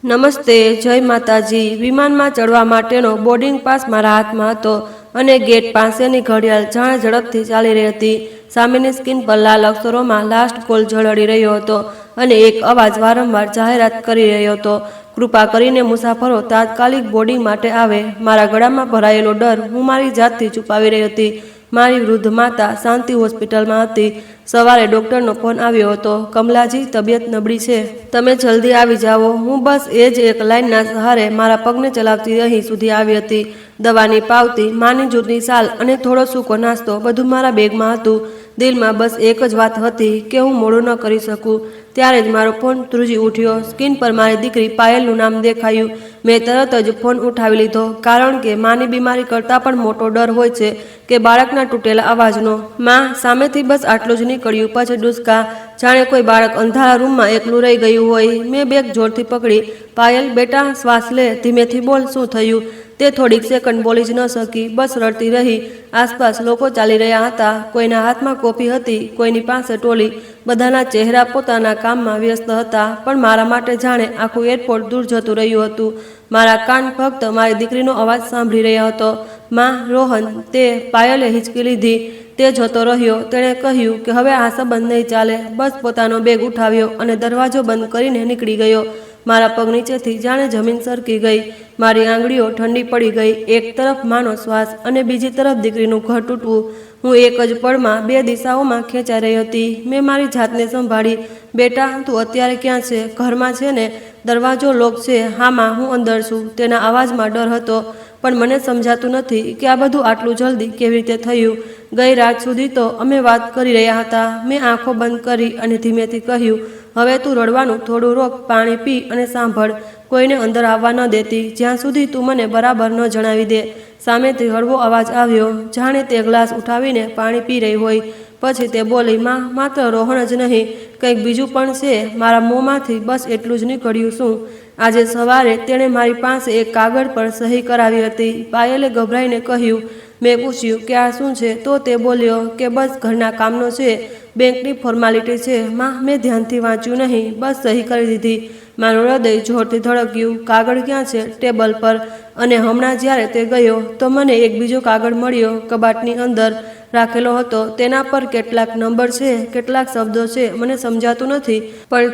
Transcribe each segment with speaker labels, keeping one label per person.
Speaker 1: નમસ્તે, જય માતાજી। વિમાનમાં ચડવા માટેનો બોર્ડિંગ પાસ મારા હાથમાં હતો અને ગેટ પાસેની ઘડિયાળ જાણે ઝડપથી ચાલી રહી હતી। સામેની સ્ક્રીન પર લાલ અક્ષરોમાં લાસ્ટ કોલ ઝળહળી રહ્યો હતો અને એક અવાજ વારંવાર જાહેરાત કરી રહ્યો હતો, કૃપા કરીને મુસાફરો તાત્કાલિક બોર્ડિંગ માટે આવે। મારા ગળામાં ભરાયેલો ડર હું મારી જાતથી છુપાવી રહી હતી। મારી વૃદ્ધ માતા શાંતિ હોસ્પિટલમાં હતી। સવારે ડૉક્ટરનો ફોન આવ્યો હતો, કમલાજી, તબિયત નબળી છે, તમે જલ્દી આવી જાઓ। હું બસ એ જ એક લાઇનના સહારે મારા પગને ચલાવતી અહીં સુધી આવી હતી। દવાની પાવતી, માની જૂની શાલ અને થોડો સૂકો નાસ્તો બધું મારા બેગમાં હતું। દિલમાં બસ એક જ વાત હતી કે હું મોડું ન કરી શકું। ત્યારે જ મારો ફોન ધ્રુજી ઉઠ્યો। સ્ક્રીન પર મારી દીકરી પાયલનું નામ દેખાયું। મેં તરત જ ફોન ઉઠાવી લીધો, કારણ કે માની બીમારી કરતાં પણ મોટો ડર હોય છે કે બાળકના તૂટેલા અવાજનો। માં સામેથી બસ આટલું જ નીકળ્યું, પછી ડૂસકા, જાણે કોઈ બાળક અંધારા રૂમમાં એકલું રહી ગયું હોય। મેં બેગ જોરથી પકડી। પાયલ, બેટા, શ્વાસ લે, ધીમેથી બોલ, શું થયું? તે થોડીક સેકન્ડ બોલી જ ન શકી, બસ રડતી રહી। આસપાસ લોકો ચાલી રહ્યા હતા, કોઈના હાથમાં કોફી હતી, કોઈની પાસે ટોલી, બધાના ચહેરા પોતાના કામમાં વ્યસ્ત હતા, પણ મારા માટે જાણે આખું એરપોર્ટ દૂર જતું રહ્યું હતું। મારા કાન ફક્ત મારી દીકરીનો અવાજ સાંભળી રહ્યા હતો, માં, રોહન, તે। પાયલે હિંચકી લીધી। તે જતો રહ્યો। તેણે કહ્યું કે હવે આ સંબંધ નહીં ચાલે। બસ પોતાનો બેગ ઉઠાવ્યો અને દરવાજો બંધ કરીને નીકળી ગયો। મારા પગ નીચેથી જાણે જમીન સરકી ગઈ। મારી આંગળીઓ ઠંડી પડી ગઈ। એક તરફ માનો શ્વાસ અને બીજી તરફ દીકરીનું ઘર તૂટવું। હું એક જ પળમાં બે દિશાઓમાં ખેંચાઈ રહી હતી। મેં મારી જાતને સંભાળી। બેટા, તું અત્યારે ક્યાં છે? ઘરમાં છે ને? દરવાજો લોક છે? હા માં, હું અંદર છું। તેના અવાજમાં ડર હતો, પણ મને સમજાતું નથી કે આ બધું આટલું જલ્દી કેવી રીતે થયું। ગઈ રાત સુધી તો અમે વાત કરી રહ્યા હતા। મેં આંખો બંધ કરી અને ધીમેથી કહ્યું, હવે તું રડવાનું થોડું રોક, પાણી પી અને સાંભળ। કોઈને અંદર આવવા ન દેતી જ્યાં સુધી તું મને બરાબર ન જણાવી દે। સામેથી હળવો અવાજ આવ્યો, જાણે તે ગ્લાસ ઉઠાવીને પાણી પી રહી હોય। પછી તે બોલી, માં, માત્ર રોહન જ નહીં, કંઈક બીજું પણ છે। મારા મોંમાંથી બસ એટલું જ નીકળ્યું, શું? આજે સવારે તેણે મારી પાસે એક કાગળ પર સહી કરાવી હતી, પાયલે ગભરાઈને કહ્યું। મેં પૂછ્યું કે આ શું છે? તો તે બોલ્યો કે બસ ઘરના કામનો છે, બેંકની ફોર્માલિટી છે। માં, મેં ધ્યાનથી વાંચ્યું નહીં, બસ સહી કરી દીધી। મારું હૃદય જોરથી ધડક્યું। કાગળ ક્યાં છે? ટેબલ પર। અને હમણાં જ્યારે તે ગયો તો મને એક બીજો કાગળ મળ્યો, કબાટની અંદર રાખેલો હતો। તેના પર કેટલાક નંબર છે, કેટલાક શબ્દો છે, મને સમજાતું નથી, પણ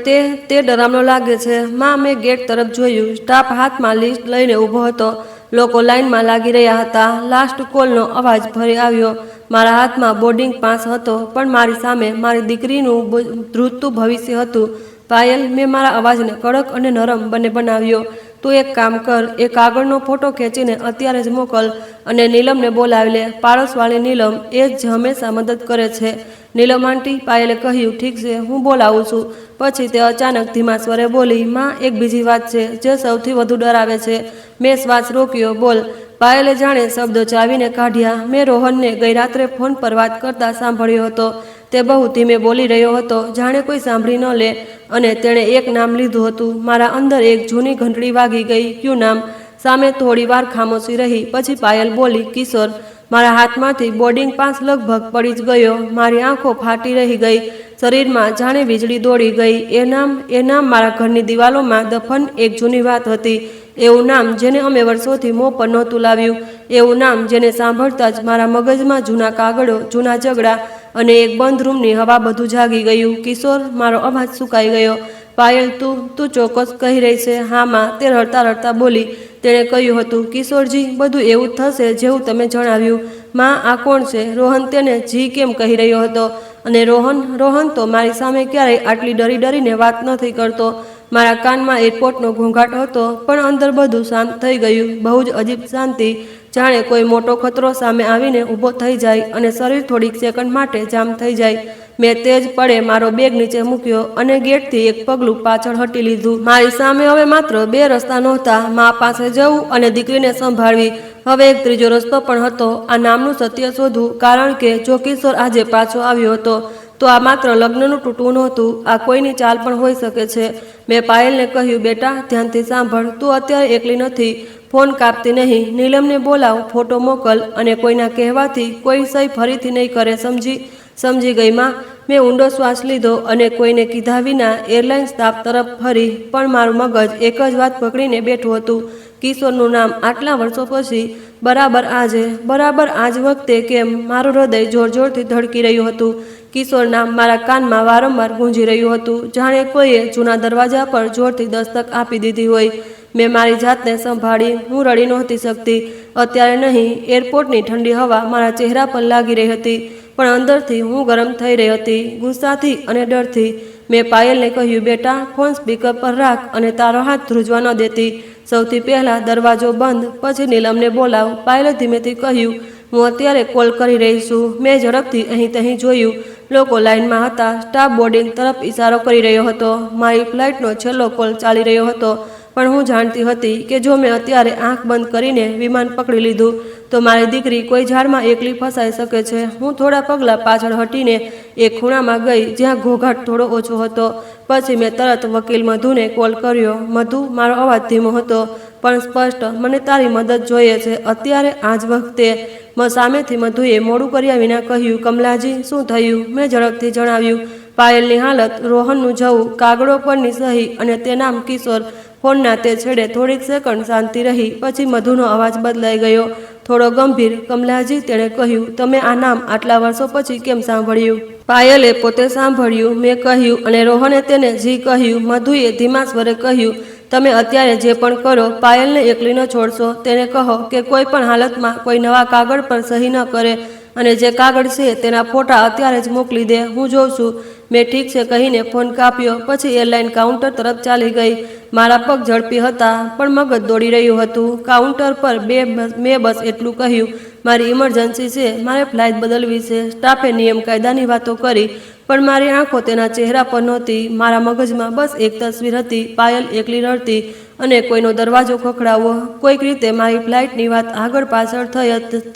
Speaker 1: તે ડરામણો લાગે છે। માં, મેં ગેટ તરફ જોયું। સ્ટાફ હાથમાં લિસ્ટ લઈને ઊભો હતો। લોકો લાઇનમાં લાગી રહ્યા હતા। લાસ્ટ કોલનો અવાજ ફરી આવ્યો। મારા હાથમાં બોર્ડિંગ પાસ હતો, પણ મારી સામે મારી દીકરીનું ધ્રુજતું ભવિષ્ય હતું। પાયલ, મેં મારા અવાજને કડક અને નરમ બંને બનાવ્યો। તું એક કામ કર, એ કાગળનો ફોટો ખેંચીને અત્યારે જ મોકલ અને નીલમને બોલાવી લે। પાડોશવાળી નીલમ, એ જ હંમેશા મદદ કરે છે। નીલમ આંટી, પાયલે કહ્યું, ઠીક છે, હું બોલાવું છું। પછી તે અચાનક ધીમા સ્વરે બોલી, માં, એક બીજી વાત છે જે સૌથી વધુ ડરાવે છે। મેં શ્વાસ રોક્યો। બોલ। પાયલે જાણે શબ્દો ચાવીને કાઢ્યા। મેં રોહનને ગઈ રાત્રે ફોન પર વાત કરતા સાંભળ્યો હતો। તે બહુ ધીમે બોલી રહ્યો હતો, જાણે કોઈ સાંભળી ન લે, અને તેણે એક નામ લીધું હતું। મારા અંદર એક જૂની ઘંટડી વાગી ગઈ। ક્યું નામ? સામે થોડી વાર ખામોશી રહી, પછી પાયલ બોલી, કિશોર। મારા હાથમાંથી બોર્ડિંગ પાસ લગભગ પડી જ ગયો। મારી આંખો ફાટી રહી ગઈ, શરીરમાં જાણે વીજળી દોડી ગઈ। એ નામ મારા ઘરની દિવાલોમાં દફન એક જૂની વાત હતી। એવું નામ જેને અમે વર્ષોથી મોં પર નહોતું લાવ્યું। એવું નામ જેને સાંભળતા જ મારા મગજમાં જૂના કાગળો, જૂના ઝઘડા અને એક બંધ રૂમની હવા બધું જાગી ગયું। કિશોર, મારો અવાજ સુકાઈ ગયો। પાયલ, તું ચોક્કસ કહી રહી છે? હા માં, તે રડતા રડતા બોલી। તેણે કહ્યું હતું, કિશોરજી, બધું એવું જ થશે જેવું તમે જણાવ્યું। માં, આ કોણ છે? રોહન તેને જી કેમ કહી રહ્યો હતો। અને રોહન તો મારી સામે ક્યારેય આટલી ડરીને વાત નથી કરતો। મારા કાનમાં એરપોર્ટનો ઘોંઘાટ હતો, પણ અંદર બધું શાંત થઈ ગયું, બહુ જ અજીબ શાંતિ, જાણે કોઈ મોટો ખતરો સામે આવીને ઊભો થઈ જાય અને શરીર થોડીક સેકન્ડ માટે જામ થઈ જાય। મેં તે જ પળે મારો બેગ નીચે મૂક્યો અને ગેટથી એક પગલું પાછળ હટી લીધું। મારી સામે હવે માત્ર બે રસ્તા નહોતા, મા પાસે જવું અને દીકરીને સંભાળવી। હવે એક ત્રીજો રસ્તો પણ હતો, આ નામનું સત્ય શોધવું, કારણ કે જો કિશોર આજે પાછો આવ્યો હતો તો આ માત્ર લગ્નનું તૂટવું નહોતું, આ કોઈની ચાલ પણ હોઈ શકે છે। મેં પાયલને કહ્યું, બેટા, ધ્યાનથી સાંભળ, તું અત્યારે એકલી નથી। ફોન કાપતી નહીં, નીલમને બોલાવ, ફોટો મોકલ, અને કોઈના કહેવાથી કોઈ સહી ફરીથી નહીં કરે, સમજી? સમજી ગઈ માં. મેં ઊંડો શ્વાસ લીધો અને કોઈને કીધા વિના એરલાઇન સ્ટાફ તરફ ફરી, પણ મારું મગજ એક જ વાત પકડીને બેઠું હતું. કિશોરનું નામ આટલા વર્ષો પછી બરાબર આજ વખતે કેમ? મારું હૃદય જોર જોરથી ધડકી રહ્યું હતું. કિશોર નામ મારા કાનમાં વારંવાર ગુંજી રહ્યું હતું, જાણે કોઈએ જૂના દરવાજા પર જોરથી દસ્તક આપી દીધી હોય. મેં મારી જાતને સંભાળી. હું રડી નહોતી શકતી, અત્યારે નહીં. એરપોર્ટની ઠંડી હવા મારા ચહેરા પર લાગી રહી હતી, પણ અંદરથી હું ગરમ થઈ રહી હતી, ગુસ્સાથી અને ડરથી. મેં પાયલને કહ્યું, બેટા, ફોન સ્પીકર પર રાખ અને તારો હાથ ધ્રુજવા ન દેતી. સૌથી પહેલાં દરવાજો બંધ, પછી નીલમને બોલાવ. પાયલે ધીમેથી કહ્યું, હું અત્યારે કોલ કરી રહી છું. મેં ઝડપથી અહીં તહીં જોયું. લોકો લાઇનમાં હતા. સ્ટાફ બોર્ડિંગ તરફ ઇશારો કરી રહ્યો હતો. મારી ફ્લાઇટનો છેલ્લો કોલ ચાલી રહ્યો હતો. પણ હું જાણતી હતી કે જો મેં અત્યારે આંખ બંધ કરીને વિમાન પકડી લીધું તો મારી દીકરી કોઈ ઝાડમાં એકલી ફસાઈ શકે છે. હું થોડા પગલાં પાછળ હટીને એક ખૂણામાં ગઈ જ્યાં ઘોઘાટ થોડો ઓછો હતો. પછી મેં તરત વકીલ મધુને કોલ કર્યો. મધુ, મારો અવાજ ધીમો હતો પણ સ્પષ્ટ. મને તારી મદદ જોઈએ છે અત્યારે, આજ વખતે. સામેથી મધુએ મોડું કર્યા વિના કહ્યું, કમલાજી, શું થયું? મેં ઝડપથી જણાવ્યું. પાયલની હાલત, રોહનનું જવું, કાગળો પરની સહી અને તે નામ કિશોર. ફોનના તે છેડે થોડીક સેકન્ડ શાંતિ રહી. પછી મધુનો અવાજ બદલાઈ ગયો, થોડો ગંભીર. કમલાજી, તેણે કહ્યું, તમે આ નામ આટલા વર્ષો પછી કેમ સાંભળ્યું? પાયલે પોતે સાંભળ્યું, મેં કહ્યું, અને રોહને તેને જી કહ્યું. મધુએ ધીમા સ્વરે કહ્યું, તમે અત્યારે જે પણ કરો, પાયલને એકલી ન છોડશો. તેને કહો કે કોઈ પણ હાલતમાં કોઈ નવા કાગળ પર સહી ન કરે, અને જે કાગળ છે તેના ફોટા અત્યારે જ મોકલી દે. હું જોઉં છું. મેં ઠીક છે કહીને ફોન કાપ્યો. પછી એરલાઇન કાઉન્ટર તરફ ચાલી ગઈ. મારા પગ ઝડપી હતા પણ મગજ દોડી રહ્યું હતું. કાઉન્ટર પર મેં બસ એટલું કહ્યું, મારી ઇમરજન્સી છે, મારે ફ્લાઇટ બદલવી છે. સ્ટાફે નિયમ કાયદાની વાતો કરી, પણ મારી આંખો તેના ચહેરા પર નહોતી. મારા મગજમાં બસ એક તસવીર હતી, પાયલ એકલી રડતી અને કોઈનો દરવાજો ખખડાવવો. કોઈક રીતે મારી ફ્લાઇટની વાત આગળ પાછળ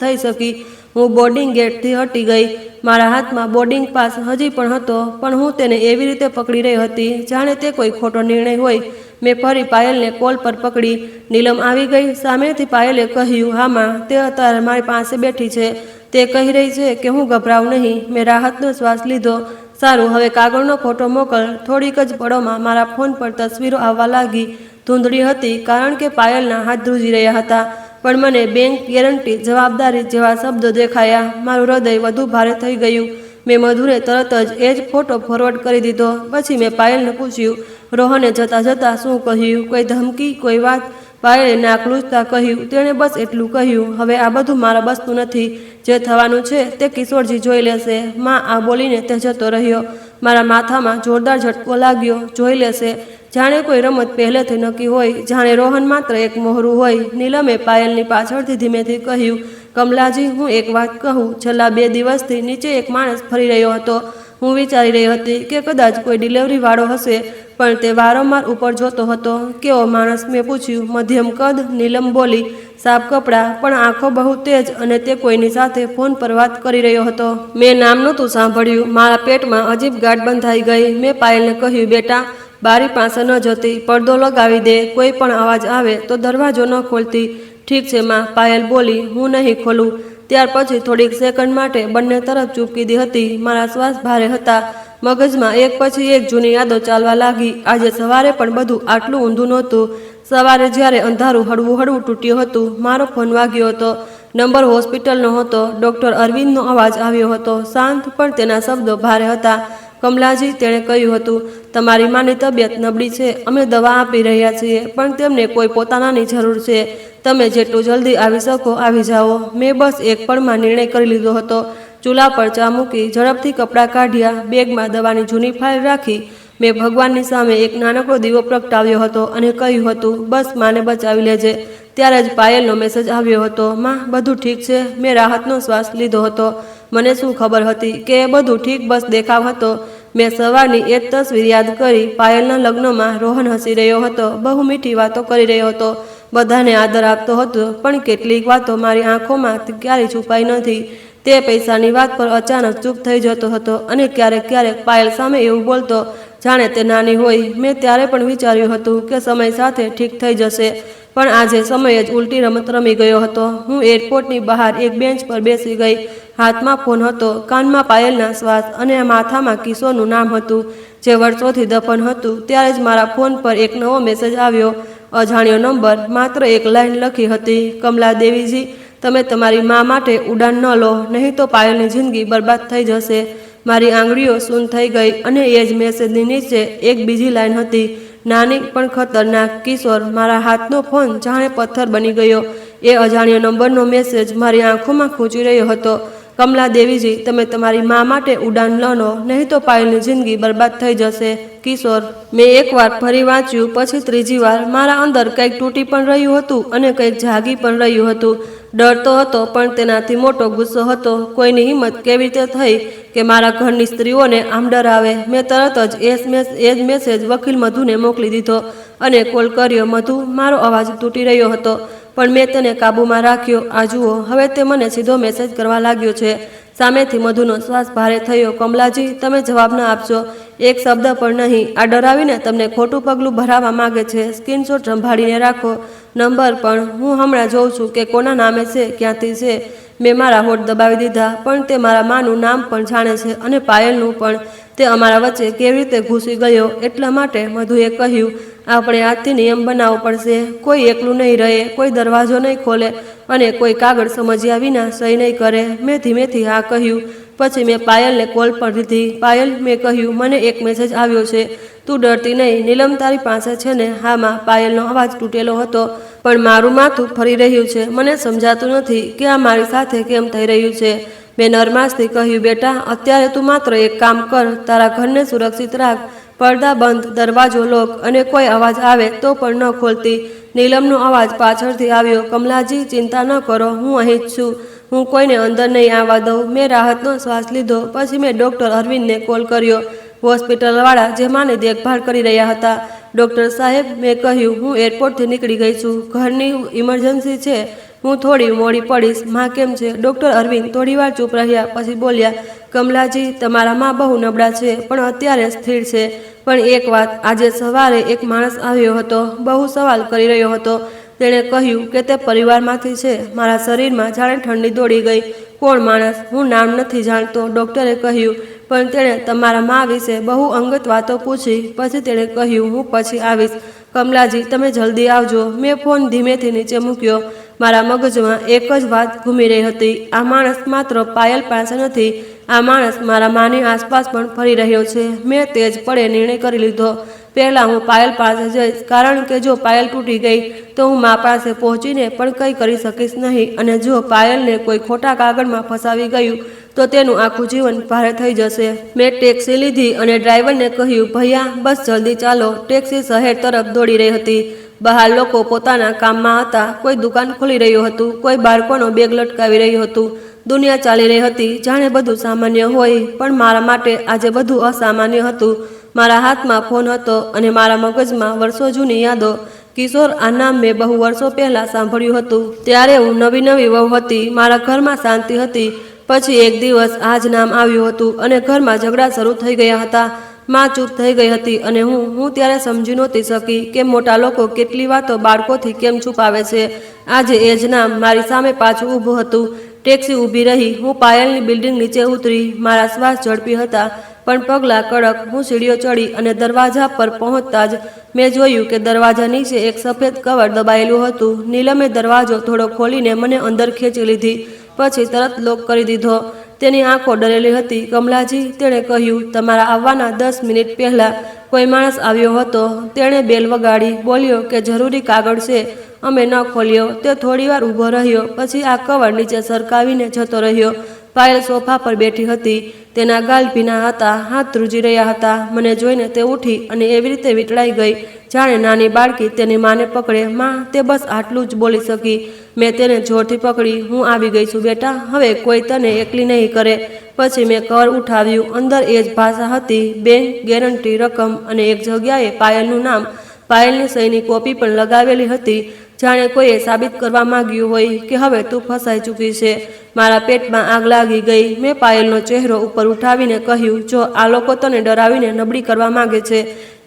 Speaker 1: થઈ શકી. હું બોર્ડિંગ ગેટથી હટી ગઈ. મારા હાથમાં બોર્ડિંગ પાસ હજી પણ હતો, પણ હું તેને એવી રીતે પકડી રહી હતી જાણે તે કોઈ ખોટો નિર્ણય હોય. મેં ફરી પાયલને કોલ પર પકડી. નીલમ આવી ગઈ. સામેથી પાયલે કહ્યું, હા માં, તે અત્યારે મારી પાસે બેઠી છે. તે કહી રહી છે કે હું ગભરાઉં નહીં. મેં રાહતનો શ્વાસ લીધો. સારું, હવે કાગળનો ફોટો મોકલ. થોડીક જ પળોમાં મારા ફોન પર તસવીરો આવવા લાગી. ધૂંધળી હતી કારણ કે પાયલના હાથ ધ્રુજી રહ્યા હતા, પણ મને બેંક ગેરંટી, જવાબદારી જેવા શબ્દો દેખાયા. મારું હૃદય વધુ ભારે થઈ ગયું. મેં મધુને તરત જ એ જ ફોટો ફોરવર્ડ કરી દીધો. પછી મેં પાયલને પૂછ્યું, રોહને જતાં જતાં શું કહ્યું? કોઈ ધમકી, કોઈ વાત? પાયલે નાક લૂછતા કહ્યું, તેણે બસ એટલું કહ્યું, હવે આ બધું મારા બસતું નથી. જે થવાનું છે તે કિશોરજી જોઈ લેશે. માં, આ બોલીને તે જતો રહ્યો. મારા માથામાં જોરદાર ઝટકો લાગ્યો. જોઈ લેશે, જાણે કોઈ રમત પહેલેથી નક્કી હોય, જાણે રોહન માત્ર એક મોહરું હોય. નીલમે પાયલની પાછળથી ધીમેથી કહ્યું, કમલાજી, હું એક વાત કહું. છેલ્લા 2 દિવસથી નીચે એક માણસ ફરી રહ્યો હતો. હું વિચારી રહી હતી કે કદાચ કોઈ ડિલિવરી વાળો હશે, પણ તે વારંવાર ઉપર જોતો હતો. કેવો માણસ? મેં પૂછ્યું. મધ્યમ કદ, નીલમ બોલી. સાફ કપડાં, પણ આંખો બહુ તેજ, અને તે કોઈની સાથે ફોન પર વાત કરી રહ્યો હતો. મેં નામ નહોતું સાંભળ્યું. મારા પેટમાં અજીબ ગાંઠ બંધાઈ ગઈ. મેં પાયલને કહ્યું, બેટા, બારી પાસે ન જતી, પડદો લગાવી દે. કોઈ પણ અવાજ આવે તો દરવાજો ન ખોલતી. ઠીક છે માં, પાયલ બોલી. હું નહીં ખોલું. ત્યાર પછી થોડીક સેકન્ડ માટે બંને તરફ ચૂપ કીધી હતી. મારા શ્વાસ ભારે હતા. મગજમાં એક પછી એક જૂની યાદો ચાલવા લાગી. આજે સવારે પણ બધું આટલું ઊંધું નહોતું. સવારે જ્યારે અંધારું હળવું હળવું તૂટ્યું હતું, મારો ફોન વાગ્યો હતો. નંબર હોસ્પિટલનો હતો. ડૉક્ટર અરવિંદનો અવાજ આવ્યો હતો, શાંત, પણ તેના શબ્દો ભારે હતા. કમલાજી, તેણે કહ્યું હતું, તમારી માની તબિયત નબળી છે. અમે દવા આપી રહ્યા છીએ, પણ તેમને કોઈ પોતાનાની જરૂર છે. તમે જેટલું જલ્દી આવી શકો આવી જાઓ. મેં બસ એક પળમાં નિર્ણય કરી લીધો હતો. ચૂલા પર ચા મૂકી, ઝડપથી કપડાં કાઢ્યા, બેગમાં દવાની જૂની ફાઇલ રાખી. મેં ભગવાનની સામે એક નાનકડો દીવો પ્રગટાવ્યો હતો અને કહ્યું હતું, બસ માને બચાવી લેજે. ત્યારે જ પાયલનો મેસેજ આવ્યો હતો, માં, બધું ઠીક છે. મેં રાહતનો શ્વાસ લીધો હતો. મને શું ખબર હતી કે એ બધું ઠીક બસ દેખાવ હતો. મેં સવારની એ જ તસવીર યાદ કરી. પાયલના લગ્નમાં રોહન હસી રહ્યો હતો, બહુ મીઠી વાતો કરી રહ્યો હતો, બધાને આદર આપતો હતો, પણ કેટલીક વાતો મારી આંખોમાં ક્યારેય છુપાઈ નથી. તે પૈસાની વાત પર અચાનક ચૂપ થઈ જતો હતો અને ક્યારેક ક્યારેક પાયલ સામે એવું બોલતો જાણે તે નાની હોય. મેં ત્યારે પણ વિચાર્યું હતું કે સમય સાથે ઠીક થઈ જશે, પણ આજે સમય જ ઉલટી રમત રમી ગયો હતો. હું એરપોર્ટની બહાર એક બેન્ચ પર બેસી ગઈ. હાથમાં ફોન હતો, કાનમાં પાયલના શ્વાસ અને માથામાં કિશોરનું નામ હતું જે વર્ષોથી દફન હતું. ત્યારે જ મારા ફોન પર એક નવો મેસેજ આવ્યો. અજાણ્યો નંબર, માત્ર એક લાઈન લખી હતી, કમલા દેવીજી, તમે તમારી મા માટે ઉડાન ન લો, નહીં તો પાયલની જિંદગી બરબાદ થઈ જશે. મારી આંગળીઓ સૂન થઈ ગઈ અને એ જ મેસેજની નીચે એક બીજી લાઈન હતી, નાની પણ ખતરનાક, કિશોર. મારા હાથનો ફોન જાણે પથ્થર બની ગયો. એ અજાણ્યો નંબરનો મેસેજ મારી આંખોમાં ખૂંચી રહ્યો હતો. કમલા દેવીજી, તમે તમારી મા માટે ઉડાન ન લો, નહીં તો પાયલની જિંદગી બરબાદ થઈ જશે. કિશોર. મેં એકવાર ફરી વાંચ્યું, પછી ત્રીજી વાર. મારા અંદર કંઈક તૂટી પણ રહ્યું હતું અને કંઈક જાગી પણ રહ્યું હતું. ડર તો હતો, પણ તેનાથી મોટો ગુસ્સો હતો. કોઈની હિંમત કેવી રીતે થઈ કે મારા ઘરની સ્ત્રીઓને આમ ડરાવે? મેં તરત જ એ જ મેસેજ વકીલ મધુને મોકલી દીધો અને કોલ કર્યો. મધુ, મારો અવાજ તૂટી રહ્યો હતો, પણ મેં તેને કાબૂમાં રાખ્યો. આ જુઓ, હવે તે મને સીધો મેસેજ કરવા લાગ્યો છે. સામેથી મધુનો શ્વાસ ભારે થયો. કમલાજી, તમે જવાબ ન આપશો, એક શબ્દ પણ નહીં. આ ડરાવીને તમને ખોટું પગલું ભરાવવા માંગે છે. સ્ક્રીનશોટ સંભાળીને રાખો, નંબર પણ. હું હમણાં જોઉં છું કે કોના નામે છે, ક્યાંથી છે. મેં મારા હોઠ દબાવી દીધા, પણ તે મારા માનું નામ પણ જાણે છે અને પાયલનું પણ. તે અમારા વચ્ચે કેવી રીતે ઘૂસી ગયો? એટલા માટે મધુએ કહ્યું, આપણે આજથી નિયમ બનાવવો પડશે. કોઈ એકલું નહીં રહે, કોઈ દરવાજો નહીં ખોલે અને કોઈ કાગળ સમજ્યા વિના સહી નહીં કરે. મેં ધીમેથી હા કહ્યું. પછી મેં પાયલને કોલ પર લીધી. પાયલ, મેં કહ્યું, મને એક મેસેજ આવ્યો છે, તું ડરતી નહીં. નીલમ તારી પાસે છે ને? હામાં. પાયલનો અવાજ તૂટેલો હતો, પણ મારું માથું ફરી રહ્યું છે. મને સમજાતું નથી કે આ મારી સાથે કેમ થઈ રહ્યું છે. મેં નરમાશથી કહ્યું, બેટા, અત્યારે તું માત્ર એક કામ કર, તારા ઘરને સુરક્ષિત રાખ. પડદા બંધ, દરવાજો લોક, અને કોઈ અવાજ આવે તો પણ ન ખોલતી. નીલમનો અવાજ પાછળથી આવ્યો, કમલાજી, ચિંતા ન કરો, હું અહીં જ છું. હું કોઈને અંદર નહીં આવવા દઉં. મેં રાહતનો શ્વાસ લીધો. પછી મેં ડૉક્ટર અરવિંદને કોલ કર્યો, હોસ્પિટલવાળા જે માની દેખભાળ કરી રહ્યા હતા. ડૉક્ટર સાહેબ, મેં કહ્યું, હું એરપોર્ટથી નીકળી ગઈ છું. ઘરની ઇમરજન્સી છે, હું થોડી મોડી પડીશ. માં કેમ છે? ડૉક્ટર અરવિંદ થોડીવાર ચૂપ રહ્યા, પછી બોલ્યા, કમલાજી, તમારા માં બહુ નબળા છે, પણ અત્યારે સ્થિર છે. પણ એક વાત, આજે સવારે એક માણસ આવ્યો હતો, બહુ સવાલ કરી રહ્યો હતો. તેણે કહ્યું કે તે પરિવારમાંથી છે. મારા શરીરમાં જાણે ઠંડી દોડી ગઈ. કોણ માણસ? હું નામ નથી જાણતો, ડૉક્ટરે કહ્યું, પણ તેણે તમારા મા વિશે બહુ અંગત વાતો પૂછી. પછી તેણે કહ્યું, હું પછી આવીશ. કમલાજી, તમે જલ્દી આવજો. મેં ફોન ધીમેથી નીચે મૂક્યો. મારા મગજમાં એક જ વાત ઘૂમી રહી હતી, આ માણસ માત્ર પાયલ પાસે નથી, આ માણસ મારા માની આસપાસ પણ ફરી રહ્યો છે. મેં તેજ પડે નિર્ણય કરી લીધો. પહેલાં હું પાયલ પાસે જઈશ, કારણ કે જો પાયલ તૂટી ગઈ તો હું મા પાસે પહોંચીને પણ કંઈ કરી શકીશ નહીં, અને જો પાયલને કોઈ ખોટા કાગળમાં ફસાવી ગયું તો તેનું આખું જીવન ભારે થઈ જશે. મેં ટેક્સી લીધી અને ડ્રાઈવરને કહ્યું, ભૈયા, બસ જલ્દી ચાલો. ટેક્સી શહેર તરફ દોડી રહી હતી. બહાર લોકો પોતાના કામમાં હતા. કોઈ દુકાન ખોલી રહ્યું હતું, કોઈ બાળકોનો બેગ લટકાવી રહ્યું હતું. દુનિયા ચાલી રહી હતી જાણે બધું સામાન્ય હોય, પણ મારા માટે આજે બધું અસામાન્ય હતું. મારા હાથમાં ફોન હતો અને મારા મગજમાં વર્ષો જૂની યાદો. કિશોર, આ નામ મેં બહુ વર્ષો પહેલાં સાંભળ્યું હતું. ત્યારે હું નવી વહુ હતી. મારા ઘરમાં શાંતિ હતી. પછી એક દિવસ આ જ નામ આવ્યું હતું અને ઘરમાં ઝઘડા શરૂ થઈ ગયા હતા. માં ચૂપ થઈ ગઈ હતી અને હું ત્યારે સમજી નહોતી શકી કે મોટા લોકો કેટલી વાતો બાળકોથી કેમ છુપાવે છે. આજે એ જ નામ મારી સામે પાછું ઊભું હતું. ટેક્સી ઊભી રહી. હું પાયલની બિલ્ડિંગ નીચે ઉતરી. મારા શ્વાસ ઝડપી હતા, પણ પગલાં કડક. હું સીડીઓ ચડી અને દરવાજા પર પહોંચતા જ મેં જોયું કે દરવાજા નીચે એક સફેદ કવર દબાયેલું હતું. નીલમે દરવાજો થોડો ખોલીને મને અંદર ખેંચી લીધી, પછી તરત લોક કરી દીધો. તેની આંખો ડરેલી હતી. કમલાજી, તેણે કહ્યું, તમારા આવવાના 10 મિનિટ પહેલાં કોઈ માણસ આવ્યો હતો. તેણે બેલ વગાડી, બોલ્યો કે જરૂરી કાગળ છે. અમે ન ખોલ્યો. તે થોડીવાર ઊભો રહ્યો, પછી આ કવર નીચે સરકાવીને જતો રહ્યો. પાયલ સોફા પર બેઠી હતી. તેના ગાલ ભીના હતા, હાથ ધ્રુજી રહ્યા હતા. મને જોઈને તે ઉઠી અને એવી રીતે વીંટળાઈ ગઈ જાણે નાની બાળકી તેની માને પકડે. માં, તે બસ આટલું જ બોલી શકી. મેં તેને જોરથી પકડી. હું આવી ગઈ છું બેટા, હવે કોઈ તને એકલી નહીં કરે. પછી મેં કવર ઉઠાવ્યું. અંદર એ જ ભાષા હતી, બેંક ગેરંટી રકમ, અને એક જગ્યાએ પાયલનું નામ. પાયલની સહીની કોપી પણ લગાવેલી હતી, જાણે કોઈએ સાબિત કરવા માંગ્યું હોય કે હવે તું ફસાઈ ચૂકી છે. મારા પેટમાં આગ લાગી ગઈ. મેં પાયલનો ચહેરો ઉપર ઉઠાવીને કહ્યું, જો આ લોકો તને ડરાવીને નબળી કરવા માંગે છે,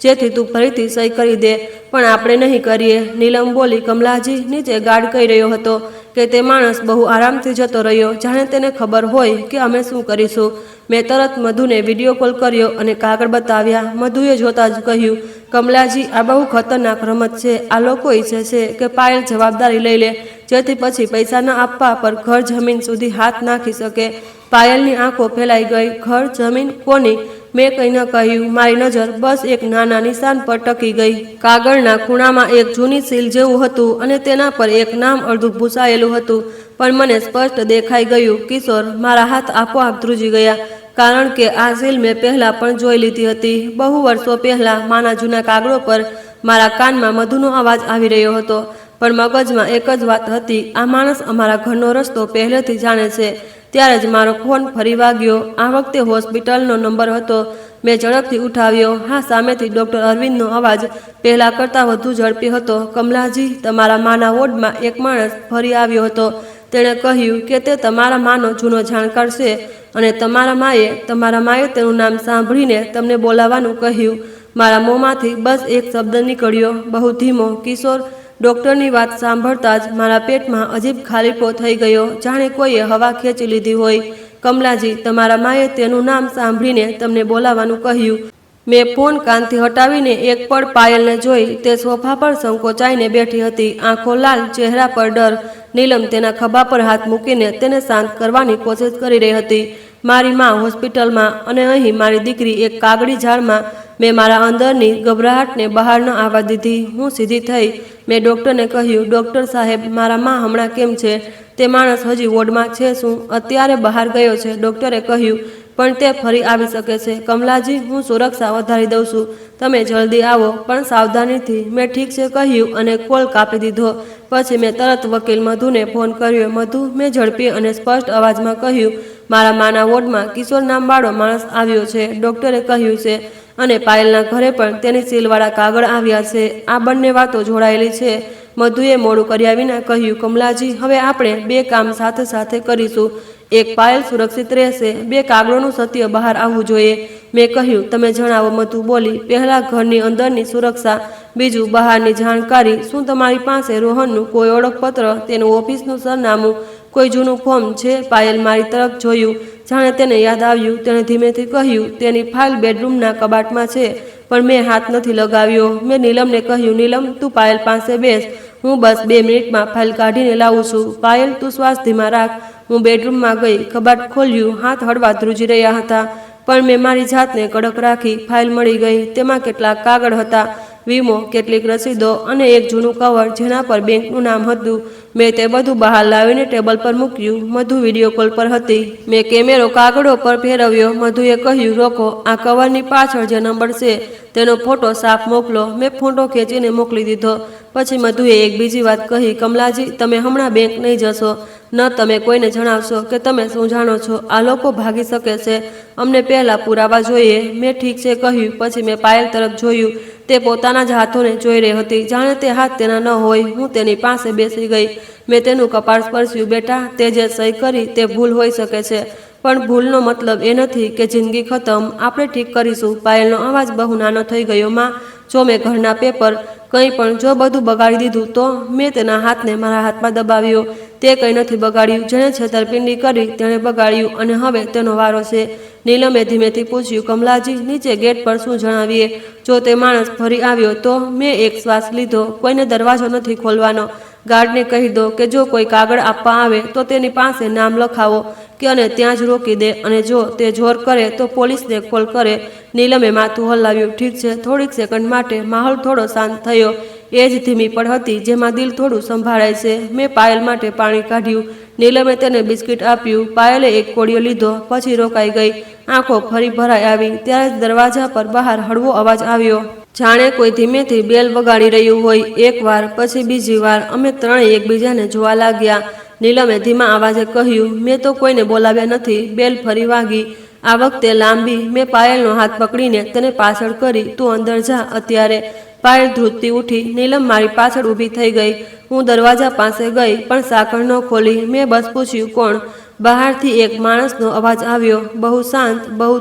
Speaker 1: જેથી તું ફરીથી સહી કરી દે, પણ આપણે નહીં કરીએ. નીલમ બોલી. કમલાજી, નીચે ગાર્ડ કહી રહ્યો હતો કે તે માણસ બહુ આરામથી જતો રહ્યો, જાણે તેને ખબર હોય કે અમે શું કરીશું. મેં તરત મધુને વિડીયો કોલ કર્યો અને કાગળ બતાવ્યા. મધુએ જોતા જ કહ્યું, કમલાજી, આ બહુ ખતરનાક રમત છે. આ લોકો ઈચ્છે છે કે પાયલ જવાબદારી લઈ લે, જેથી પછી પૈસા ન આપવા પર ઘર જમીન સુધી હાથ નાખી શકે. પાયલની આંખો ફેલાઈ ગઈ. ઘર જમીન કોની? મેં કંઈ ન કહ્યું. મારી નજર બસ એક નાના નિશાન પર ટકી ગઈ. કાગળના ખૂણામાં એક જૂની સીલ જેવું હતું અને તેના પર એક નામ અડધું ભૂસાયેલું હતું. પણ મને સ્પષ્ટ દેખાઈ ગયું. કિશોર. મારા હાથ આપોઆપ ધ્રુજી ગયા, કારણ કે આ સીલ મેં પહેલાં પણ જોઈ લીધી હતી. બહુ વર્ષો પહેલાં માના જૂના કાગળો પર મારા કાનમાં મધુનો અવાજ આવી રહ્યો હતો. પણ મગજમાં એક જ વાત હતી, આ માણસ અમારા ઘરનો રસ્તો પહેલેથી જાણે છે. ત્યારે જ મારો ફોન ફરી વાગ્યો. આ વખતે હોસ્પિટલનો નંબર હતો. મેં ઝડપથી ઉઠાવ્યો. હા, સામેથી ડૉક્ટર અરવિંદનો અવાજ પહેલાં કરતાં વધુ ઝડપી હતો. કમલાજી, તમારા માના વોર્ડમાં એક માણસ ફરી આવ્યો હતો. તેણે કહ્યું કે તે તમારા માનો જૂનો જાણકાર છે અને તમારા માએ તેનું નામ સાંભળીને તમને બોલાવવાનું કહ્યું. મારા મોંમાંથી બસ એક શબ્દ નીકળ્યો, બહુ ધીમો, કિશોર. ડૉક્ટરની વાત સાંભળતા જ મારા પેટમાં અજીબ ખાલીપો થઈ ગયો, જાણે કોઈએ હવા ખેંચી લીધી હોય. કમલાજી, તમારા માએ તેનું નામ સાંભળીને તમને બોલાવવાનું કહ્યું. મેં ફોન કાનથી હટાવીને એક પળ પાયલને જોઈ. તે સોફા પર સંકોચાઈને બેઠી હતી, આંખો લાલ, ચહેરા પર ડર. નીલમ તેના ખભા પર હાથ મૂકીને તેને શાંત કરવાની કોશિશ કરી રહી હતી. મારી માં હોસ્પિટલમાં અને અહીં મારી દીકરી એક કાગળી ઝાડમાં. મેં મારા અંદરની ગભરાહટને બહાર ન આવવા દીધી. હું સીધી થઈ. મેં ડૉક્ટરને કહ્યું, ડૉક્ટર સાહેબ, મારા માં હમણાં કેમ છે? તે માણસ હજી વોર્ડમાં છે શું? અત્યારે બહાર ગયો છે, ડૉક્ટરે કહ્યું, પણ તે ફરી આવી શકે છે. કમલાજી, હું સુરક્ષા વધારી દઉં છું, તમે જલ્દી આવો, પણ સાવધાનીથી. મેં ઠીક છે કહ્યું અને કોલ કાપી દીધો. પછી મેં તરત વકીલ મધુને ફોન કર્યો. મધુ, મેં ઝડપી અને સ્પષ્ટ અવાજમાં કહ્યું, મારા માના વોર્ડમાં કિશોર નામવાળો માણસ આવ્યો છે, ડૉક્ટરે કહ્યું છે, અને પાયલના ઘરે પણ તેની સીલવાળા કાગળ આવ્યા છે. આ બંને વાતો જોડાયેલી છે. મધુએ મોડું કર્યા વિના કહ્યું, કમલાજી, હવે આપણે બે કામ સાથે સાથે કરીશું. એક, પાયલ સુરક્ષિત રહેશે. બે, કાગળોનું સત્ય બહાર આવવું જોઈએ. મેં કહ્યું, તમે જણાવો, મધુ બોલી. પહેલાં ઘરની અંદરની સુરક્ષા, બીજું બહારની જાણકારી. શું તમારી પાસે રોહનનું કોઈ ઓળખપત્ર, તેનું ઓફિસનું સરનામું, કોઈ જૂનું ફોર્મ છે? પાયલ મારી તરફ જોયું, જાણે તેને યાદ આવ્યું. તેણે ધીમેથી કહ્યું, તેની ફાઇલ બેડરૂમના કબાટમાં છે, પણ મેં હાથ નથી લગાવ્યો. મેં નીલમને કહ્યું, નીલમ, તું પાયલ પાસે બેસ, હું બસ 2 મિનિટમાં ફાઇલ કાઢીને લાવું છું. પાયલ, તું શ્વાસ ધીમા રાખ. હું બેડરૂમમાં ગઈ, કબાટ ખોલ્યું. હાથ હળવા ધ્રુજી રહ્યા હતા, પણ મેં મારી જાતને કડક રાખી. ફાઇલ મળી ગઈ. તેમાં કેટલાક કાગળ હતા, વીમો, કેટલીક રસીદો અને એક જૂનું કવર જેના પર બેંકનું નામ હતું. મેં તે બધું બહાર લાવીને ટેબલ પર મૂક્યું. મધુ વિડીયો કોલ પર હતી. મેં કેમેરો કાગળો પર ફેરવ્યો. મધુએ કહ્યું, રોકો, આ કવરની પાછળ જે નંબર છે તેનો ફોટો સાફ મોકલો. મેં ફોટો ખેંચીને મોકલી દીધો. પછી મધુએ એક બીજી વાત કહી, કમલાજી, તમે હમણાં બેંક નહીં જશો, ન તમે કોઈને જણાવશો કે તમે શું જાણો છો. આ લોકો ભાગી શકે છે. અમને પહેલાં પુરાવા જોઈએ. મેં ઠીક છે કહ્યું. પછી મેં પાયલ તરફ જોયું. તે પોતાના જ હાથોને જોઈ રહી હતી, જાણે તે હાથ તેના ન હોય. હું તેની પાસે બેસી ગઈ. મેં તેનું કપાળ સ્પર્શ્યું. બેટા, તે જે સહી કરી તે ભૂલ હોઈ શકે છે, પણ ભૂલનો મતલબ એ નથી કે જિંદગી ખતમ. આપણે ઠીક કરીશું. પાયલનો અવાજ બહુ નાનો થઈ ગયો. માં, જો મેં ઘરના પેપર, કંઈ પણ, જો બધું બગાડી દીધું તો? મેં તેના હાથને મારા હાથમાં દબાવ્યો. તે કંઈ નથી બગાડ્યું. જેણે છેતરપિંડી કરી તેણે બગાડ્યું, અને હવે તેનો વારો છે. નીલમે ધીમેથી પૂછ્યું, કમલાજી, નીચે ગેટ પર શું જણાવીએ? જો તે માણસ ફરી આવ્યો તો? મેં એક શ્વાસ લીધો. કોઈને દરવાજો નથી ખોલવાનો. ગાર્ડને કહી દો કે જો કોઈ કાગળ આપવા આવે તો તેની પાસે નામ લખાવો કે અને ત્યાં જ રોકી દે, અને જો તે જોર કરે તો પોલીસને કોલ કરે. નીલમે માથું હલાવ્યું. ઠીક છે. થોડીક સેકન્ડ માટે માહોલ થોડો શાંત થયો. એ જ ધીમી પળ હતી જેમાં દિલ થોડું સંભાળાય છે. મેં પાયલ માટે પાણી કાઢ્યું. નીલમે તેને બિસ્કિટ આપ્યું. પાયલે એક કોળિયો લીધો, પછી રોકાઈ ગઈ. આંખો ફરી ભરાઈ આવી. ત્યારે જ દરવાજા પર બહાર હળવો અવાજ આવ્યો, જાણે કોઈ ધીમેથી બેલ વગાડી રહ્યું હોય. એક વાર, પછી બીજી વાર. અમે ત્રણેય એકબીજાને જોવા લાગ્યા. નીલમે ધીમા અવાજે કહ્યું, મેં તો કોઈને બોલાવ્યા નથી. બેલ ફરી વાગી, આ વખતે લાંબી. મેં પાયલનો હાથ પકડીને તેને પાછળ કરી. તું અંદર જા અત્યારે. પાયલ ધ્રુજતી ઉઠી. નીલમ મારી પાછળ ઊભી થઈ ગઈ. હું દરવાજા પાસે ગઈ, પણ સાંકળ ન ખોલી. મેં બસ પૂછ્યું, કોણ? બહારથી એક માણસનો અવાજ આવ્યો, બહુ શાંત, બહુ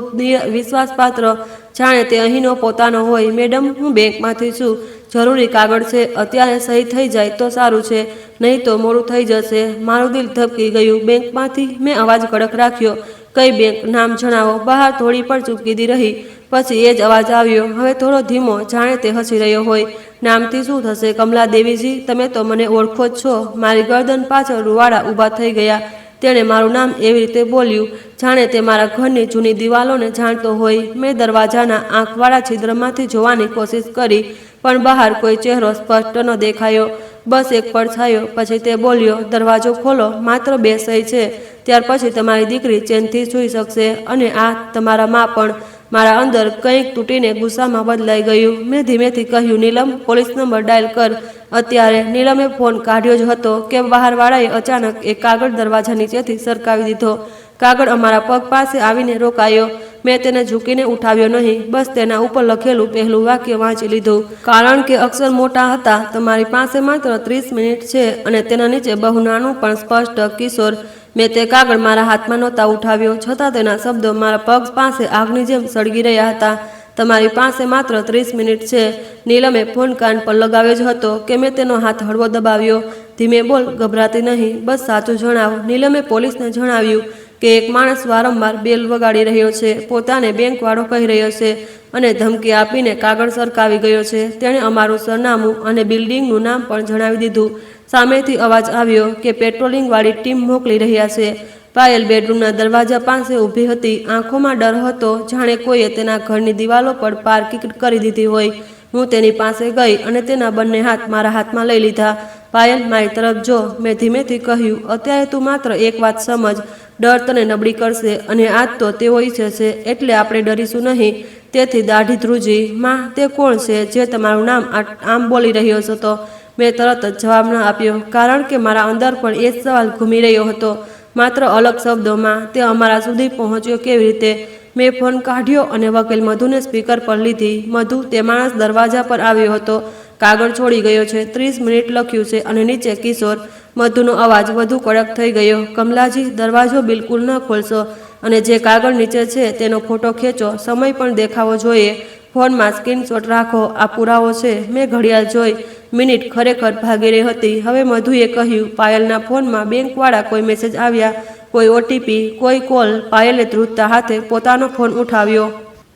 Speaker 1: વિશ્વાસપાત્ર, જાણે તે અહીંનો પોતાનો હોય. મેડમ, હું બેંકમાંથી છું. જરૂરી કાગળ છે, અત્યારે સહી થઈ જાય તો સારું છે, નહીં તો મોડું થઈ જશે. મારું દિલ ધબકી ગયું. બેંકમાંથી મેં અવાજ કડક રાખ્યો. કઈ બેંક? નામ જણાવો. બહાર થોડી પણ ચૂપકીદી રહી. પછી એ જ અવાજ આવ્યો, હવે થોડો ધીમો, જાણે તે હસી રહ્યો હોય. નામથી શું થશે? કમલા દેવીજી, તમે તો મને ઓળખો જ છો. મારી ગરદન પાછળ રૂવાડા ઊભા થઈ ગયા. તેણે મારું નામ એવી રીતે બોલ્યું જાણે તે મારા ઘરની જૂની દિવાલોને જાણતો હોય. મેં દરવાજાના આંખવાળા છિદ્રમાંથી જોવાની કોશિશ કરી, પણ બહાર કોઈ ચહેરો સ્પષ્ટ ન દેખાયો, બસ એક પડછાયો. પછી તે બોલ્યો, દરવાજો ખોલો, માત્ર 2 સહી છે, ત્યાર પછી તમારી દીકરી ચેનથી સૂઈ શકશે, અને આ તમારા મા પણ. મારા અંદર કંઈક તૂટીને ગુસ્સામાં બદલાઈ ગયું. મેં ધીમેથી કહ્યું, નીલમ, પોલીસ નંબર ડાયલ કર અત્યારે. નીલમે ફોન કાઢ્યો જ હતો કે બહારવાળાએ અચાનક એક કાગળ દરવાજા નીચેથી સરકાવી દીધો. કાગળ અમારા પગ પાસે આવીને રોકાયો. મેં તેને ઝૂકીને ઉઠાવ્યો નહીં, બસ તેના ઉપર લખેલું પહેલું વાક્ય વાંચી લીધું. કારણ કે અક્ષર મોટા હતા. તમારી પાસે માત્ર 30 મિનિટ છે. અને તેના નીચે બહુ નાનું પણ સ્પષ્ટ, કિશોર. મેં તે કાગળ મારા હાથમાં નહોતા ઉઠાવ્યો, છતાં તેના શબ્દો મારા પગ પાસે આગની જેમ સળગી રહ્યા હતા. તમારી પાસે માત્ર 30 મિનિટ છે. નીલમે ફોન કાન પર લગાવ્યો જ હતો કે મેં તેનો હાથ હળવો દબાવ્યો. ધીમે બોલ, ગભરાતી નહીં, બસ સાચું જણાવ. નીલમે પોલીસને જણાવ્યું કે એક માણસ વારંવાર બેલ વગાડી રહ્યો છે, પોતાને બેંકવાળો કહી રહ્યો છે, અને ધમકી આપીને કાગળ સરકાવી ગયો છે. તેણે અમારું સરનામું અને બિલ્ડિંગનું નામ પણ જણાવી દીધું. સામેથી અવાજ આવ્યો કે પેટ્રોલિંગવાળી ટીમ મોકલી રહ્યા છે. પાયલ બેડરૂમના દરવાજા પાસે ઊભી હતી. આંખોમાં ડર હતો, જાણે કોઈએ તેના ઘરની દિવાલો પર પાર્કિંગ કરી દીધી હોય. હું તેની પાસે ગઈ અને તેના બંને હાથ મારા હાથમાં લઈ લીધા. પાયલ, મારી તરફ જો. મેં ધીમેથી કહ્યું, અત્યારે તું માત્ર એક વાત સમજ, ડર તને નબળી કરશે, અને આજ તો તેઓ ઈચ્છે છે, એટલે આપણે ડરીશું નહીં. તેથી દાઢી ધ્રુજી. માં, તે કોણ છે જે તમારું નામ આમ બોલી રહ્યો હતો? મેં તરત જ જવાબ ન આપ્યો, કારણ કે મારા અંદર પણ એ જ સવાલ ઘૂમી રહ્યો હતો, માત્ર અલગ શબ્દોમાં. તે અમારા સુધી પહોંચ્યો કેવી રીતે? મેં ફોન કાઢ્યો અને વકીલ મધુને સ્પીકર પર લીધી. મધુ, તે માણસ દરવાજા પર આવ્યો હતો. કાગળ છોડી ગયો છે. 30 મિનિટ લખ્યું છે, અને નીચે કિશોર. મધુનો અવાજ વધુ કડક થઈ ગયો. કમલાજી, દરવાજો બિલકુલ ન ખોલશો, અને જે કાગળ નીચે છે તેનો ફોટો ખેંચો. સમય પણ દેખાવો જોઈએ. ફોનમાં સ્ક્રીનશોટ રાખો. આ પુરાવો છે. મેં ઘડિયાળ જોઈ. મિનિટ ખરેખર ભાગી રહી હતી. હવે મધુએ કહ્યું, પાયલના ફોનમાં બેંકવાળા કોઈ મેસેજ આવ્યા, કોઈ ઓટીપી, કોઈ કોલ. પાયલે ધ્રુજતા હાથે પોતાનો ફોન ઉઠાવ્યો.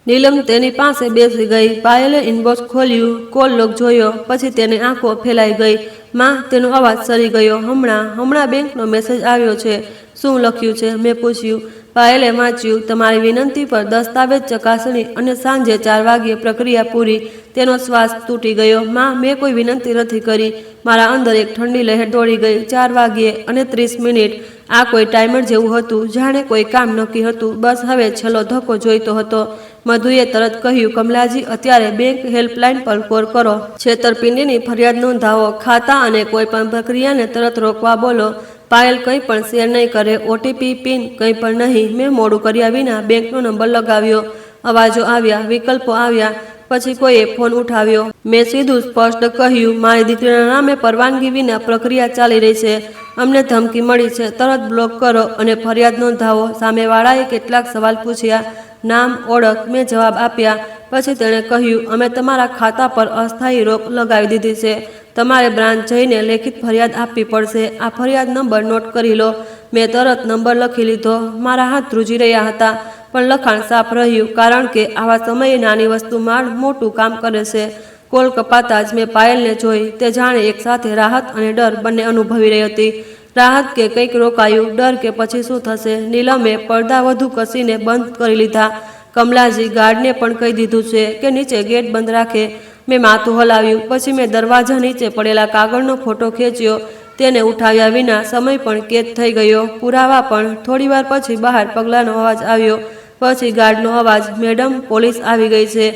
Speaker 1: નીલમ તેની પાસે બેસી ગઈ. પાયલે ઇનબોક્સ ખોલ્યું, કોલ લોગ જોયો, પછી તેની આંખો ફેલાઈ ગઈ. માં, તેનો અવાજ સરી ગયો. હમણાં બેંકનો મેસેજ આવ્યો છે. શું લખ્યું છે? મેં પૂછ્યું. પાયલે વાંચ્યું, તમારી વિનંતી પર દસ્તાવેજ ચકાસણી અને સાંજે 4 વાગ્યે પ્રક્રિયા પૂરી. તેનો શ્વાસ તૂટી ગયો. માં, મેં કોઈ વિનંતી નથી કરી. મારા અંદર એક ઠંડી લહેર દોડી ગઈ. 4 વાગ્યે અને 30 મિનિટ. આ કોઈ ટાઈમર જેવું હતું, જાણે કોઈ કામ નક્કી હતું. બસ હવે છેલ્લો ધક્કો જોઈતો હતો. મધુએ તરત કહ્યું, કમલાજી, અત્યારે બેંક હેલ્પલાઇન પર કોલ કરો. છેતરપિંડીની ફરિયાદ નોંધાવો. ખાતા અને કોઈ પણ પ્રક્રિયાને તરત રોકવા બોલો. પાયલ કંઈ પણ શેર નહીં કરે. ઓટીપી, પિન, કંઈ પણ નહીં. મેં મોડું કર્યા વિના બેંકનો નંબર લગાવ્યો. અવાજો આવ્યા, વિકલ્પો આવ્યા. પછી કોઈએ ફોન ઉઠાવ્યો. મેં સીધું સ્પષ્ટ કહ્યું, મારી દીકરીના નામે પરવાનગી વિના પ્રક્રિયા ચાલી રહી છે. અમને ધમકી મળી છે. તરત બ્લોક કરો અને ફરિયાદ નોંધાવો. સામેવાળાએ કેટલાક સવાલ પૂછ્યા. નામ, ઓળખ. મેં જવાબ આપ્યા. પછી તેણે કહ્યું, અમે તમારા ખાતા પર અસ્થાયી રોક લગાવી દીધી છે. તમારે બ્રાન્ચ જઈને લેખિત ફરિયાદ આપવી પડશે. આ ફરિયાદ નંબર નોટ કરી લો. મેં તરત નંબર લખી લીધો. મારા હાથ ધ્રુજી રહ્યા હતા, પણ લખાણ સાફ રહ્યું, કારણ કે આવા સમયે નાની વસ્તુ માંડ મોટું કામ કરે છે. કોલ કપાતા જ મેં પાયલને જોઈ. તે જાણે એક સાથે રાહત અને ડર બંને અનુભવી રહી હતી. રાહત કે કંઈક રોકાયું, ડર કે પછી શું થશે. નીલમે પડદા વધુ કસીને બંધ કરી લીધા. કમલાજી, ગાર્ડને પણ કહી દીધું છે કે નીચે ગેટ બંધ રાખે. મેં માથું હલાવ્યું. પછી મેં દરવાજા નીચે પડેલા કાગળનો ફોટો ખેંચ્યો. તેને ઉઠાવ્યા વિના સમય પણ કેદ થઈ ગયો, પુરાવા પણ. થોડીવાર પછી બહાર પગલાંનો અવાજ આવ્યો. પછી ગાર્ડનો અવાજ, મેડમ, પોલીસ આવી ગઈ છે.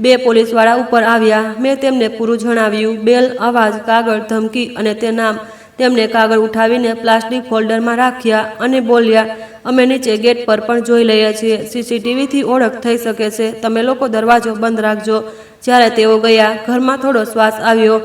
Speaker 1: 2 પોલીસવાળા ઉપર આવ્યા. મેં તેમને પૂરું જણાવ્યું. બેલ, અવાજ, કાગળ, ધમકી અને તે નામ. તેમને કાગળ ઉઠાવીને પ્લાસ્ટિક ફોલ્ડરમાં રાખ્યા અને બોલ્યા, અમે નીચે ગેટ પર પણ જોઈ લઈએ છીએ. સીસીટીવીથી ઓળખ થઈ શકે છે. તમે લોકો દરવાજો બંધ રાખજો. જ્યારે તેઓ ગયા, ઘરમાં થોડો શ્વાસ આવ્યો.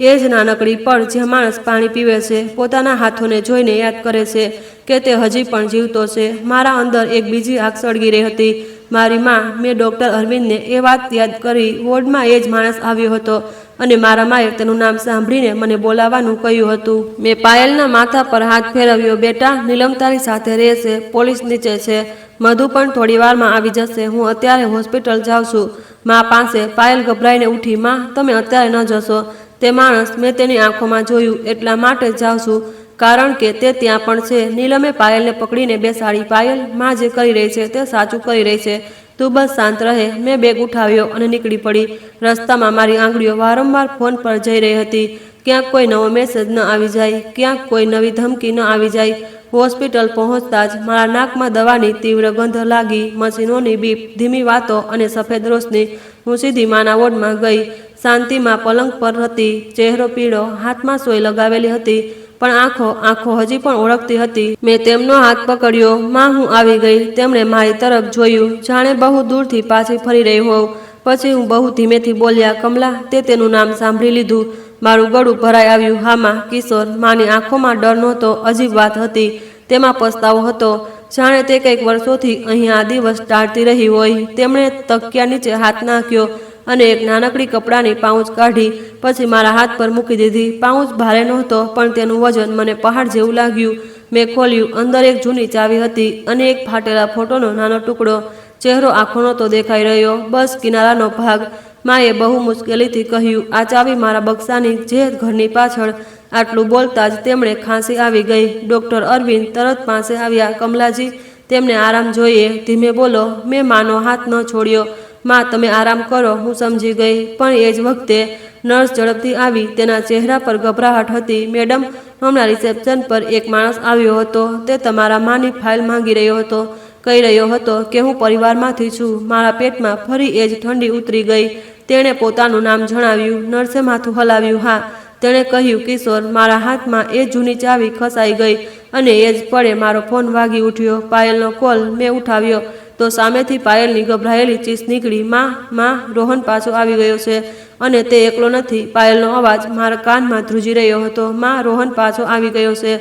Speaker 1: એ જ નાનકડી પળ જે માણસ પાણી પીવે છે, પોતાના હાથોને જોઈને યાદ કરે છે કે તે હજી પણ જીવતો છે. મારા અંદર એક બીજી આગ સળગી રહી હતી. મારી માં. મેં ડૉક્ટર અરવિંદને એ વાત યાદ કરી. વોર્ડમાં એ જ માણસ આવ્યો હતો અને મારા માએ તેનું નામ સાંભળીને મને બોલાવવાનું કહ્યું હતું. મેં પાયલના માથા પર હાથ ફેરવ્યો. બેટા, નીલમ તારી સાથે રહેશે. પોલીસ નીચે છે. મધુ પણ થોડી વારમાં આવી જશે. હું અત્યારે હોસ્પિટલ જાઉં છું મા પાસે. પાયલ ગભરાઈને ઉઠી. માં, તમે અત્યારે ન જશો. તે માણસ મેં તેની આંખોમાં જોયું એટલા માટે જ જાઉં છું, કારણ કે તે ત્યાં પણ છે. નીલમે પાયલને પકડીને બેસાડી. પાયલ, માં જે કરી રહી છે તે સાચું કરી રહી છે. તું બસ શાંત રહે. મેં બેગ ઉઠાવ્યો અને નીકળી પડી. રસ્તામાં મારી આંગળીઓ વારંવાર ફોન પર જઈ રહી હતી. ક્યાંક કોઈ નવો મેસેજ ન આવી જાય, ક્યાંક કોઈ નવી ધમકી ન આવી જાય. હોસ્પિટલ પહોંચતા જ મારા નાકમાં દવાની તીવ્ર ગંધ લાગી. મશીનોની બીપ, ધીમી વાતો અને સફેદ રોશની. હું સીધી માના વોર્ડમાં ગઈ. શાંતિમાં પલંગ પર હતી. ચહેરો પીળો, હાથમાં સોય લગાવેલી હતી, પણ આંખો હજી પણ ઓળખતી હતી. મેં તેમનો હાથ પકડ્યો. માં, હું આવી ગઈ. તેમણે મારી તરફ જોયું, જાણે બહુ દૂરથી પાછી ફરી રહી હોઉં. પછી હું બહુ ધીમેથી બોલ્યા, કમલા. તે તેનું નામ સાંભળી લીધું. મારું ગળું ભરાઈ આવ્યું. હા માં, કિશોર. માની આંખોમાં ડર નહોતો, અજીબ વાત હતી. તેમાં પસ્તાવો હતો, જાણે તે કંઈક વર્ષોથી અહીં આ દિવસ ટાળતી રહી હોય. તેમણે તકિયા નીચે હાથ નાખ્યો અને એક નાનકડી કપડાની પાઉચ કાઢી. પછી મારા હાથ પર મૂકી દીધી. પાઉચ ભારે નહોતો, પણ તેનું વજન મને પહાડ જેવું લાગ્યું. મેં ખોલ્યું. અંદર એક જૂની ચાવી હતી અને એક ફાટેલા ફોટોનો નાનો ટુકડો. ચહેરો આખો નહોતો દેખાઈ રહ્યો, બસ કિનારાનો ભાગ. માએ બહુ મુશ્કેલીથી કહ્યું, આ ચાવી મારા બક્સાની જે ઘરની પાછળ. આટલું બોલતા જ તેમણે ખાંસી આવી ગઈ. ડૉક્ટર અરવિંદ તરત પાસે આવ્યા. કમલાજી, તેમને આરામ જોઈએ. ધીમે બોલો. મેં માનો હાથ ન છોડ્યો. માં, તમે આરામ કરો, હું સમજી ગઈ. પણ એ જ વખતે નર્સ ઝડપથી આવી. તેના ચહેરા પર ગભરાહટ હતી. મેડમ, હમણાં રિસેપ્શન પર એક માણસ આવ્યો હતો. તે તમારા માની ફાઇલ માંગી રહ્યો હતો. કહી રહ્યો હતો કે હું પરિવારમાંથી છું. મારા પેટમાં ફરી એ જ ઠંડી ઉતરી ગઈ. તેણે પોતાનું નામ જણાવ્યું. નર્સે માથું હલાવ્યું. હા, તેણે કહ્યું. કિશોર. મારા હાથમાં એ જૂની ચાવી ખસાઈ ગઈ અને એ જ પળે મારો ફોન વાગી ઉઠ્યો. પાયલનો કોલ. મેં ઉઠાવ્યો તો સામેથી પાયલની ગભરાયેલી ચીસ નીકળી. માં, રોહન પાછો આવી ગયો છે અને તે એકલો નથી. પાયલનો અવાજ મારા કાનમાં ધ્રુજી રહ્યો હતો. માં, રોહન પાછો આવી ગયો છે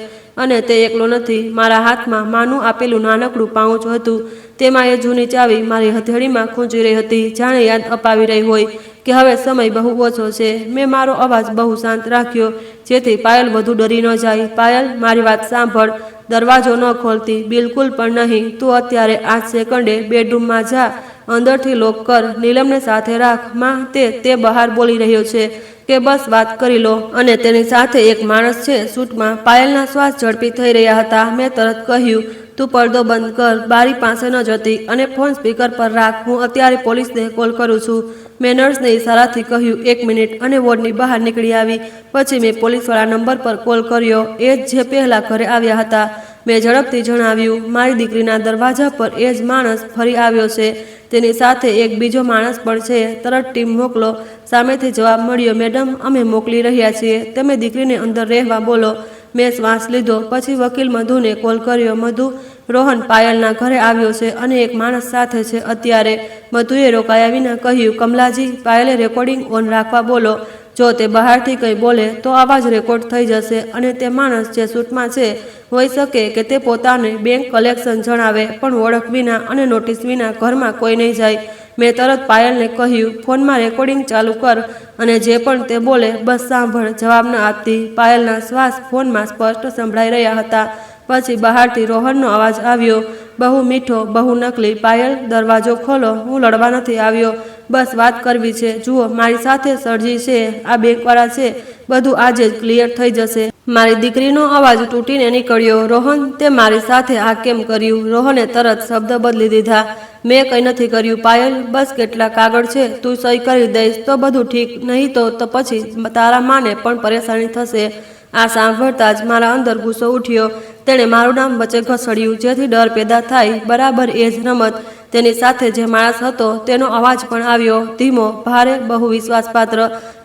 Speaker 1: અને તે એકલો નથી. મારા હાથમાં માનું આપેલું નાનકડું પાઉચ હતું. તેમાં એ જૂની ચાવી મારી હથેળીમાં ખૂંચી રહી હતી, જાણે યાદ અપાવી રહી હોય કે હવે સમય બહુ ઓછો છે. મેં મારો અવાજ બહુ શાંત રાખ્યો, જેથી પાયલ વધુ ડરી ન જાય. પાયલ, મારી વાત સાંભળ. દરવાજો ન ખોલતી, બિલકુલ પણ નહીં. તું અત્યારે આ સેકન્ડે બેડરૂમમાં જા, અંદરથી લોક કર. નીલમને સાથે રાખ. માં, તે બહાર બોલી રહ્યો છે કે બસ વાત કરી લો. અને તેની સાથે એક માણસ છે સૂટમાં. પાયલના શ્વાસ ઝડપી થઈ રહ્યા હતા. મેં તરત કહ્યું, તું પડદો બંધ કર, બારી પાસે ન જતી, અને ફોન સ્પીકર પર રાખ. હું અત્યારે પોલીસને કોલ કરું છું. મેં નર્સને ઇશારાથી કહ્યું. 1 મિનિટ, અને વોર્ડની બહાર નીકળી આવી. પછી મેં પોલીસવાળા નંબર પર કોલ કર્યો, એ જ જે પહેલાં ઘરે આવ્યા હતા. મેં ઝડપથી જણાવ્યું, મારી દીકરીના દરવાજા પર એ જ માણસ ફરી આવ્યો છે. તેની સાથે એક બીજો માણસ પણ છે. તરત ટીમ મોકલો. સામેથી જવાબ મળ્યો, મેડમ, અમે મોકલી રહ્યા છીએ. તમે દીકરીને અંદર રહેવા બોલો. મેં શ્વાસ લીધો. પછી વકીલ મધુને કોલ કર્યો. મધુ, રોહન પાયલના ઘરે આવ્યો છે અને એક માણસ સાથે છે અત્યારે. મધુએ રોકાયા વિના કહ્યું, કમલાજી, પાયલે રેકોર્ડિંગ ઓન રાખવા બોલો. જો તે બહારથી કંઈ બોલે તો આવાજ રેકોર્ડ થઈ જશે અને તે માણસ જે સૂટમાં છે હોઈ શકે કે તે પોતાને બેંક કલેક્શન જણાવે, પણ ઓળખ વિના અને નોટિસ વિના ઘરમાં કોઈ નહીં જાય. મેં તરત પાયલને કહ્યું, ફોનમાં રેકોર્ડિંગ ચાલુ કર અને જે પણ તે બોલે બસ સાંભળ. જવાબ ન આપતી. પાયલના શ્વાસ ફોનમાં સ્પષ્ટ સંભળાઈ રહ્યા હતા. પછી બહારથી રોહનનો અવાજ આવ્યો, બહુ મીઠો, બહુ નકલી. પાયલ, દરવાજો ખોલો. હું લડવા નથી આવ્યો, બસ વાત કરવી છે. જુઓ, મારી સાથે સરજી છે, આ બેંકવાળા છે. બધું આજે જ ક્લિયર થઈ જશે. મારી દીકરીનો અવાજ તૂટીને નીકળ્યો. રોહન, તે મારી સાથે આ કેમ કર્યું? રોહને તરત શબ્દ બદલી દીધા. મેં કંઈ નથી કર્યું પાયલ. બસ કેટલા કાગળ છે, તું સહી કરી દઈશ તો બધું ઠીક, નહીં તો પછી તારા માને પણ પરેશાની થશે. આ સાંભળતા જ મારા અંદર ગુસ્સો ઉઠ્યો. તેણે મારું નામ વચ્ચે ઘસડ્યું, જેથી ડર પેદા થાય. બરાબર એ જ રમત. તેની સાથે જે માણસ હતો તેનો અવાજ પણ આવ્યો, ધીમો, ભારે, બહુ વિશ્વાસપાત્ર.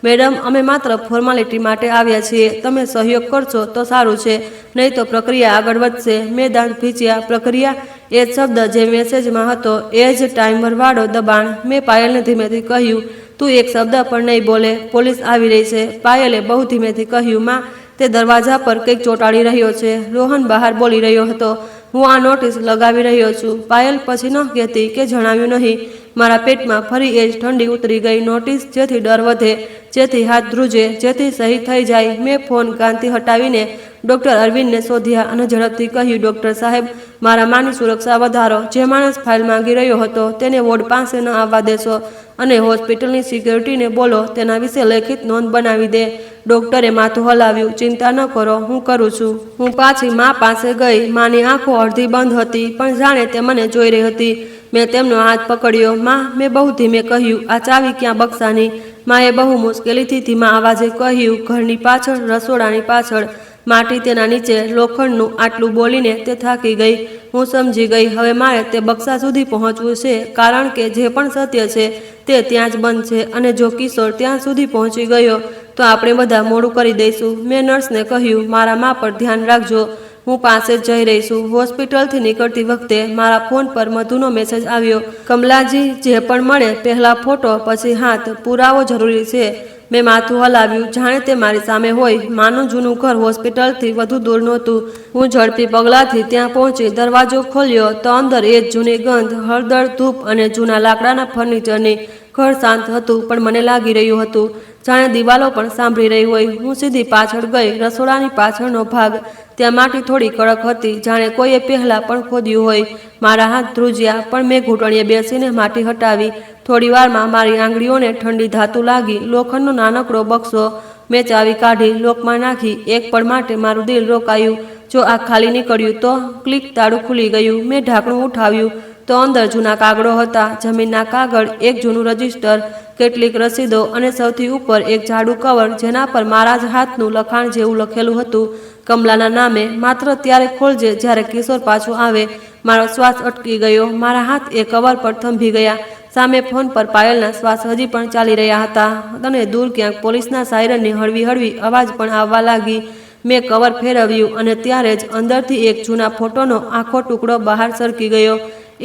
Speaker 1: મેડમ, અમે માત્ર ફોર્માલિટી માટે આવ્યા છીએ. તમે સહયોગ કરશો તો સારું છે, નહીં તો પ્રક્રિયા આગળ વધશે. મેં દાંત ભીંચ્યા. પ્રક્રિયા? એ જ શબ્દ જે મેસેજમાં હતો, એ જ ટાઈમરવાળો દબાણ. મેં પાયલને ધીમેથી કહ્યું, તું એક શબ્દ પણ નહીં બોલે, પોલીસ આવી રહી છે. પાયલે બહુ ધીમેથી કહ્યું, માં, તે દરવાજા પર કંઈક ચોંટાડી રહ્યો છે. રોહન બહાર બોલી રહ્યો હતો. હું આ નોટિસ લગાવી રહ્યો છું. પાયલ પછી ન કહેતી કે જણાવ્યું નહીં. મારા પેટમાં ફરી એ જ ઠંડી ઉતરી ગઈ. નોટિસ, જેથી ડર વધે, જેથી હાથ ધ્રુજે, જેથી સહી થઈ જાય. મેં ફોન કાનથી હટાવીને ડૉક્ટર અરવિંદને શોધ્યા અને ઝડપથી કહ્યું, ડૉક્ટર સાહેબ, મારા માની સુરક્ષા વધારો. જે માણસ ફાઇલ માંગી રહ્યો હતો તેને વોર્ડ પાસે ન આવવા દેશો અને હોસ્પિટલની સિક્યોરિટીને બોલો તેના વિશે લેખિત નોંધ બનાવી દે. ડૉક્ટરે માથું હલાવ્યું. ચિંતા ન કરો, હું કરું છું. હું પાછી મા પાસે ગઈ. માની આંખો અડધી બંધ હતી, પણ જાણે તે મને જોઈ રહી હતી. મેં તેમનો હાથ પકડ્યો. માં, મેં બહુ ધીમે કહ્યું, આ ચાવી ક્યાં બક્સાની? માએ બહુ મુશ્કેલીથી ધીમા અવાજે કહ્યું, ઘરની પાછળ, રસોડાની પાછળ, માટી તેના નીચે, લોખંડનું. આટલું બોલીને તે થાકી ગઈ. હું સમજી ગઈ, હવે મારે તે બક્સા સુધી પહોંચવું છે, કારણ કે જે પણ સત્ય છે તે ત્યાં જ બંધ છે, અને જો કિશોર ત્યાં સુધી પહોંચી ગયો તો આપણે બધા મોડું કરી દઈશું. મેં નર્સને કહ્યું, મારા મા પર ધ્યાન રાખજો, હું પાસે જ જઈ રહી છું. હોસ્પિટલથી નીકળતી વખતે મારા ફોન પર મધુનો મેસેજ આવ્યો, કમલાજી, જે પણ મળે પહેલાં ફોટો, પછી હાથ, પુરાવો જરૂરી છે. મેં માથું હલાવ્યું, જાણે તે મારી સામે હોય. માનું જૂનું ઘર હોસ્પિટલથી વધુ દૂર નહોતું. હું ઝડપી પગલાંથી ત્યાં પહોંચી દરવાજો ખોલ્યો તો અંદર એ જ જૂની ગંધ, હળદર, ધૂપ અને જૂના લાકડાના ફર્નિચરની. ઘર શાંત હતું, પણ મને લાગી રહ્યું હતું જાણે દિવાલો પણ સાંભળી રહી હોય. હું સીધી પાછળ ગઈ. રસોડાની પાછળનો ભાગ, ત્યાં માટી થોડી કડક હતી, જાણે કોઈએ પહેલાં પણ ખોદ્યું હોય. મારા હાથ ધ્રુજ્યા, પણ મેં ઘૂંટણીએ બેસીને માટી હટાવી. થોડી વારમાં મારી આંગળીઓને ઠંડી ધાતુ લાગી. લોખંડનો નાનકડો બક્સો. મેં ચાવી કાઢી, લોકમાં નાખી. એક પળ માટે મારું દિલ રોકાયું. જો આ ખાલી નીકળ્યું તો? ક્લિક, તાળું ખુલી ગયું. મેં ઢાંકણું ઉઠાવ્યું તો અંદર જૂના કાગળો હતા. જમીનના કાગળ, એક જૂનું રજિસ્ટર, કેટલીક રસીદો અને સૌથી ઉપર એક જાડું કવર, જેના પર મારા જ હાથનું લખાણ જેવું લખેલું હતું, કમલાના નામે. માત્ર ત્યારે ખોલજે જ્યારે કિશોર પાછો આવે. મારો શ્વાસ અટકી ગયો. મારા હાથ એ કવર પર થંભી ગયા. સામે ફોન પર પાયલના શ્વાસ હજી પણ ચાલી રહ્યા હતા, અને દૂર ક્યાંક પોલીસના સાયરનની હળવી હળવી અવાજ પણ આવવા લાગી. મેં કવર ફેરવ્યું અને ત્યારે જ અંદરથી એક જૂના ફોટોનો આખો ટુકડો બહાર સરકી ગયો.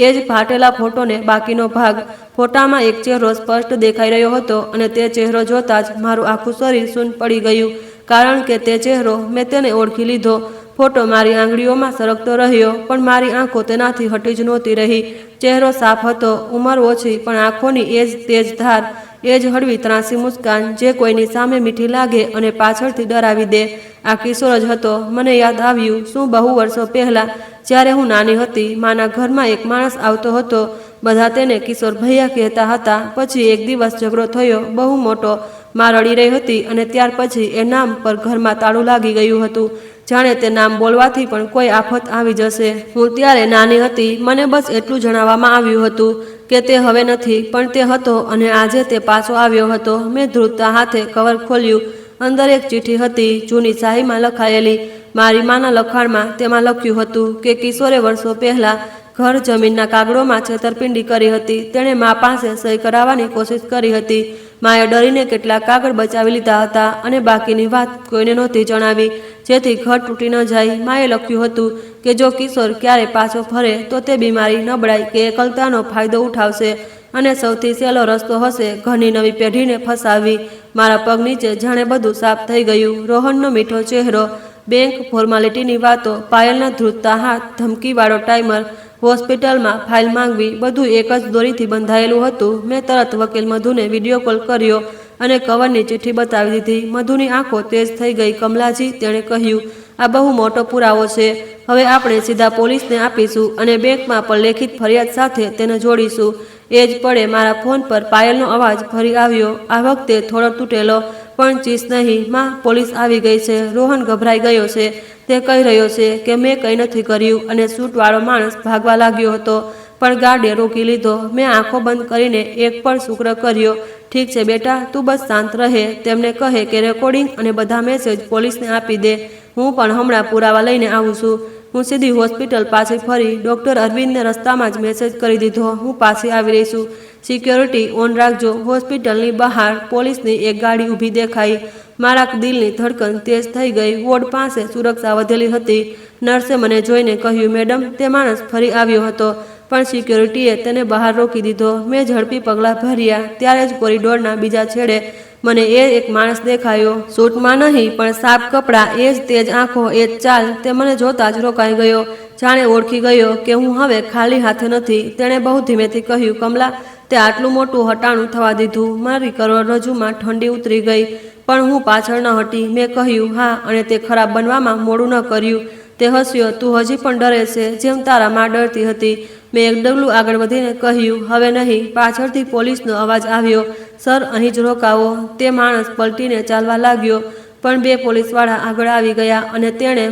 Speaker 1: એ જ ફાટેલા ફોટોને બાકીનો ભાગ. ફોટામાં એક ચહેરો સ્પષ્ટ દેખાઈ રહ્યો હતો, અને તે ચહેરો જોતાં જ મારું આખું શરીર સૂન પડી ગયું, કારણ કે તે ચહેરો, મેં તેને ઓળખી લીધો. ફોટો મારી આંગળીઓમાં સરકતો રહ્યો, પણ મારી આંખો તેનાથી હટી જ નહોતી રહી. ચહેરો સાફ હતો, ઉંમર ઓછી, પણ આંખોની એ જ તેજ ધાર, એ જ હળવી ત્રાંસી મુસ્કાન, જે કોઈની સામે મીઠી લાગે અને પાછળથી ડરાવી દે. આ કિશોર જ હતો. મને યાદ આવ્યું, શું બહુ વર્ષો પહેલાં, જ્યારે હું નાની હતી, માના ઘરમાં એક માણસ આવતો હતો. બધા તેને કિશોર ભૈયા કહેતા હતા. પછી એક દિવસ ઝઘડો થયો, બહુ મોટો. માં રડી રહી હતી, અને ત્યાર પછી એ નામ પર ઘરમાં તાળું લાગી ગયું હતું, જાણે તે નામ બોલવાથી પણ કોઈ આફત આવી જશે. હું ત્યારે નાની હતી. મને બસ એટલું જણાવવામાં આવ્યું હતું કે તે હવે નથી, પણ તે હતો, અને આજે તે પાછો આવ્યો હતો. મેં ધ્રુજતા હાથે કવર ખોલ્યું. અંદર એક ચિઠ્ઠી હતી, જૂની શાહીમાં લખાયેલી. મારી માના લખાણમાં. તેમાં લખ્યું હતું કે કિશોરે વર્ષો પહેલાં ઘર, જમીનના કાગળોમાં છેતરપિંડી કરી હતી. તેણે મા પાસે સહી કરાવવાની કોશિશ કરી હતી. માએ ડરીને કેટલાક કાગળ બચાવી લીધા હતા, અને બાકીની વાત કોઈને નહોતી જણાવી, જેથી ઘર તૂટી ન જાય. માએ લખ્યું હતું કે જો કિશોર ક્યારે પાછો ફરે તો તે બીમારી, નબળાઈ કે એકલતાનો ફાયદો ઉઠાવશે, અને સૌથી સહેલો રસ્તો હશે ઘરની નવી પેઢીને ફસાવવી. મારા પગ નીચે જાણે બધું સાફ થઈ ગયું. રોહનનો મીઠો ચહેરો, બેંક, ફોર્માલિટીની વાતો, પાયલના ધ્રુજતા હાથ, ધમકીવાળો ટાઈમર, હોસ્પિટલમાં ફાઇલ માંગવી, બધું એક જ દોરીથી બંધાયેલું હતું. મેં તરત વકીલ મધુને વિડીયો કોલ કર્યો અને કવરની ચિઠ્ઠી બતાવી દીધી. મધુની આંખો તેજ થઈ ગઈ. કમલાજી, તેણે કહ્યું, આ બહુ મોટો પુરાવો છે. હવે આપણે સીધા પોલીસને આપીશું, અને બેંકમાં પણ લેખિત ફરિયાદ સાથે તેને જોડીશું. એ જ પળે મારા ફોન પર પાયલનો અવાજ ફરી આવ્યો, આ વખતે થોડો તૂટેલો, પણ ચીસ નહીં. માં, પોલીસ આવી ગઈ છે. રોહન ગભરાઈ ગયો છે. તે કહી રહ્યો છે કે મેં કંઈ નથી કર્યું, અને સૂટવાળો માણસ ભાગવા લાગ્યો હતો, પણ ગાર્ડે રોકી લીધો. મેં આંખો બંધ કરીને એક પળ શુક્ર કર્યો. ઠીક છે બેટા, તું બસ શાંત રહે. તેમને કહે કે રેકોર્ડિંગ અને બધા મેસેજ પોલીસને આપી દે. હું પણ હમણાં પુરાવા લઈને આવું છું. હું સીધી હોસ્પિટલ પાછી ફરી. ડૉક્ટર અરવિંદને રસ્તામાં જ મેસેજ કરી દીધો, હું પાછી આવી રહી છું. સિક્યોરિટી ઓન રાખજો. હોસ્પિટલની બહાર પોલીસની એક ગાડી ઊભી દેખાઈ. મારા દિલની ધડકન તેજ થઈ ગઈ. વોર્ડ પાસે સુરક્ષા વધેલી હતી. નર્સે મને જોઈને કહ્યું, મેડમ, તે માણસ ફરી આવ્યો હતો, પણ સિક્યોરિટીએ તેને બહાર રોકી દીધો. મેં ઝડપી પગલાં ભર્યા. ત્યારે જ કોરિડોરના બીજા છેડે મને એક માણસ દેખાયો. સૂટમાં નહીં, પણ સાફ કપડાં, એ જ તેજ આંખો, એ જ ચાલ. તે મને જોતાં જ રોકાઈ ગયો. જાણે ઓળખી ગયો કે હું હવે ખાલી હાથે નથી. તેણે બહુ ધીમેથી કહ્યું, કમલા, તે આટલું મોટું હટાણું થવા દીધું. મારી કરોડરજ્જુમાં ઠંડી ઉતરી ગઈ, પણ હું પાછળ ન હટી. મેં કહ્યું, હા, અને તે ખરાબ બનવામાં મોડું ન કર્યું. તે હસ્યો. તું હજી પણ ડરે છે, જેમ તારા માં ડરતી હતી. મેં એક ડગલું આગળ વધીને કહ્યું, હવે નહીં. પાછળથી પોલીસનો અવાજ આવ્યો, સર, અહીં જ રોકાવો. તે માણસ પલટીને ચાલવા લાગ્યો, પણ બે પોલીસવાળા આગળ આવી ગયા અને તેણે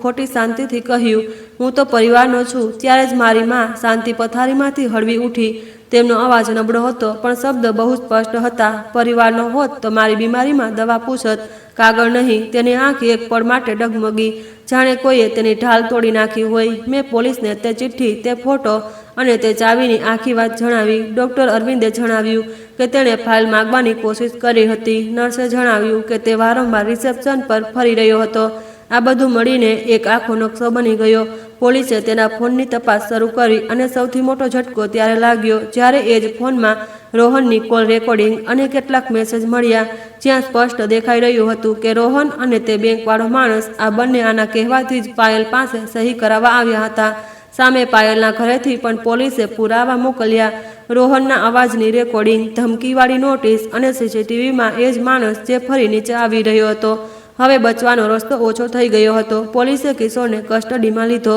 Speaker 1: ખોટી શાંતિથી કહ્યું, હું તો પરિવારનો છું. ત્યારે જ મારી માં શાંતિ પથારીમાંથી હળવી ઉઠી. તેમનો અવાજ નબળો હતો, પણ શબ્દ બહુ સ્પષ્ટ હતા. પરિવારનો હોત તો મારી બીમારીમાં દવા પૂછત, કાગળ નહીં. તેની આંખ એક પળ માટે ડગમગી, જાણે કોઈએ તેની ઢાલ તોડી નાખી હોય. મેં પોલીસને તે ચિઠ્ઠી, તે ફોટો અને તે ચાવીની આખી વાત જણાવી. ડૉક્ટર અરવિંદે જણાવ્યું કે તેણે ફાઇલ માગવાની કોશિશ કરી હતી. નર્સે જણાવ્યું કે તે વારંવાર રિસેપ્શન પર ફરી રહ્યો હતો. આ બધું મળીને એક આખો નકશો બની ગયો. પોલીસે તેના ફોનની તપાસ શરૂ કરી અને સૌથી મોટો ઝટકો ત્યારે લાગ્યો જ્યારે એ જ ફોનમાં રોહનની કોલ રેકોર્ડિંગ અને કેટલાક મેસેજ મળ્યા, જ્યાં સ્પષ્ટ દેખાઈ રહ્યું હતું કે રોહન અને તે બેંકવાળો માણસ, આ બંને આના કહેવાથી જ પાયલ પાસે સહી કરાવવા આવ્યા હતા. સામે પાયલના ઘરેથી પણ પોલીસે પુરાવા મોકલ્યા. રોહનના અવાજની રેકોર્ડિંગ, ધમકીવાળી નોટિસ અને સીસીટીવીમાં એ જ માણસ જે ફરી નીચે આવી રહ્યો હતો. હવે બચવાનો રસ્તો ઓછો થઈ ગયો હતો. પોલીસે કિશોરને કસ્ટડીમાં લીધો.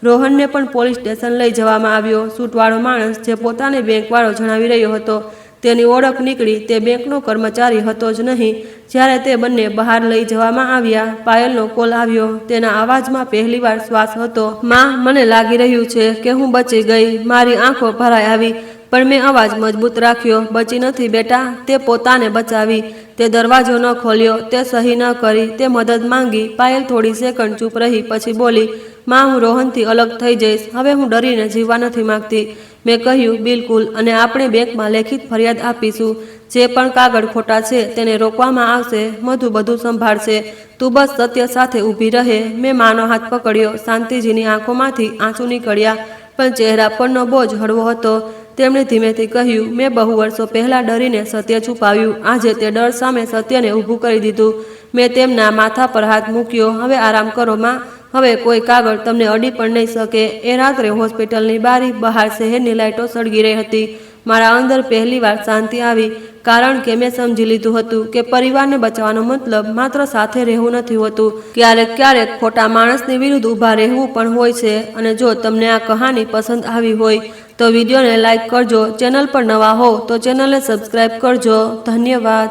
Speaker 1: રોહનને પણ પોલીસ સ્ટેશન લઈ જવામાં આવ્યો. સૂટવાળો માણસ જે પોતાને બેંકવાળો જણાવી રહ્યો હતો, તેની ઓળખ નીકળી. તે બેંકનો કર્મચારી હતો જ નહીં. જ્યારે તે બંને બહાર લઈ જવામાં આવ્યા, પાયલનો કોલ આવ્યો. તેના અવાજમાં પહેલીવાર શ્વાસ હતો. માં, મને લાગી રહ્યું છે કે હું બચી ગઈ. મારી આંખો ભરાઈ આવી, પણ મેં અવાજ મજબૂત રાખ્યો. બચી નથી બેટા, તે પોતાને બચાવી. તે દરવાજો ન ખોલ્યો, તે સહી ન કરી, તે મદદ માંગી. પાયલ થોડી સેકન્ડ ચૂપ રહી, પછી બોલી, માં, હું રોહનથી અલગ થઈ જઈશ. હવે હું ડરીને જીવવા નથી માંગતી. મેં કહ્યું, બિલકુલ, અને આપણે બેંકમાં લેખિત ફરિયાદ આપીશું. જે પણ કાગળ ખોટા છે તેને રોકવામાં આવશે. મધુ બધું સંભાળશે. તું બસ સત્ય સાથે ઊભી રહે. મેં માનો હાથ પકડ્યો. શાંતિજીની આંખોમાંથી આંસુ નીકળ્યા, પણ ચહેરા પરનો બોજ હળવો હતો. તેમણે ધીમેથી કહ્યું, મેં બહુ વર્ષો પહેલાં ડરીને સત્ય છુપાવ્યું. આજે તે ડર સામે સત્યને ઊભું કરી દીધું. મેં તેમના માથા પર હાથ મૂક્યો. હવે આરામ કરો માં. હવે કોઈ કાગળ તમને અડી પણ નહીં શકે. એ રાત્રે હોસ્પિટલની બારી બહાર શહેરની લાઇટો સળગી રહી હતી. મારા અંદર પહેલીવાર શાંતિ આવી, કારણ કે મેં સમજી લીધું હતું કે પરિવારને બચાવવાનો મતલબ માત્ર સાથે રહેવું નથી હોતું. ક્યારેક ક્યારેક ખોટા માણસની વિરુદ્ધ ઊભા રહેવું પણ હોય છે. અને જો તમને આ કહાની પસંદ આવી હોય તો વિડીયોને લાઇક કરજો. ચેનલ પર નવા હો તો ચેનલને સબસ્ક્રાઈબ કરજો. ધન્યવાદ.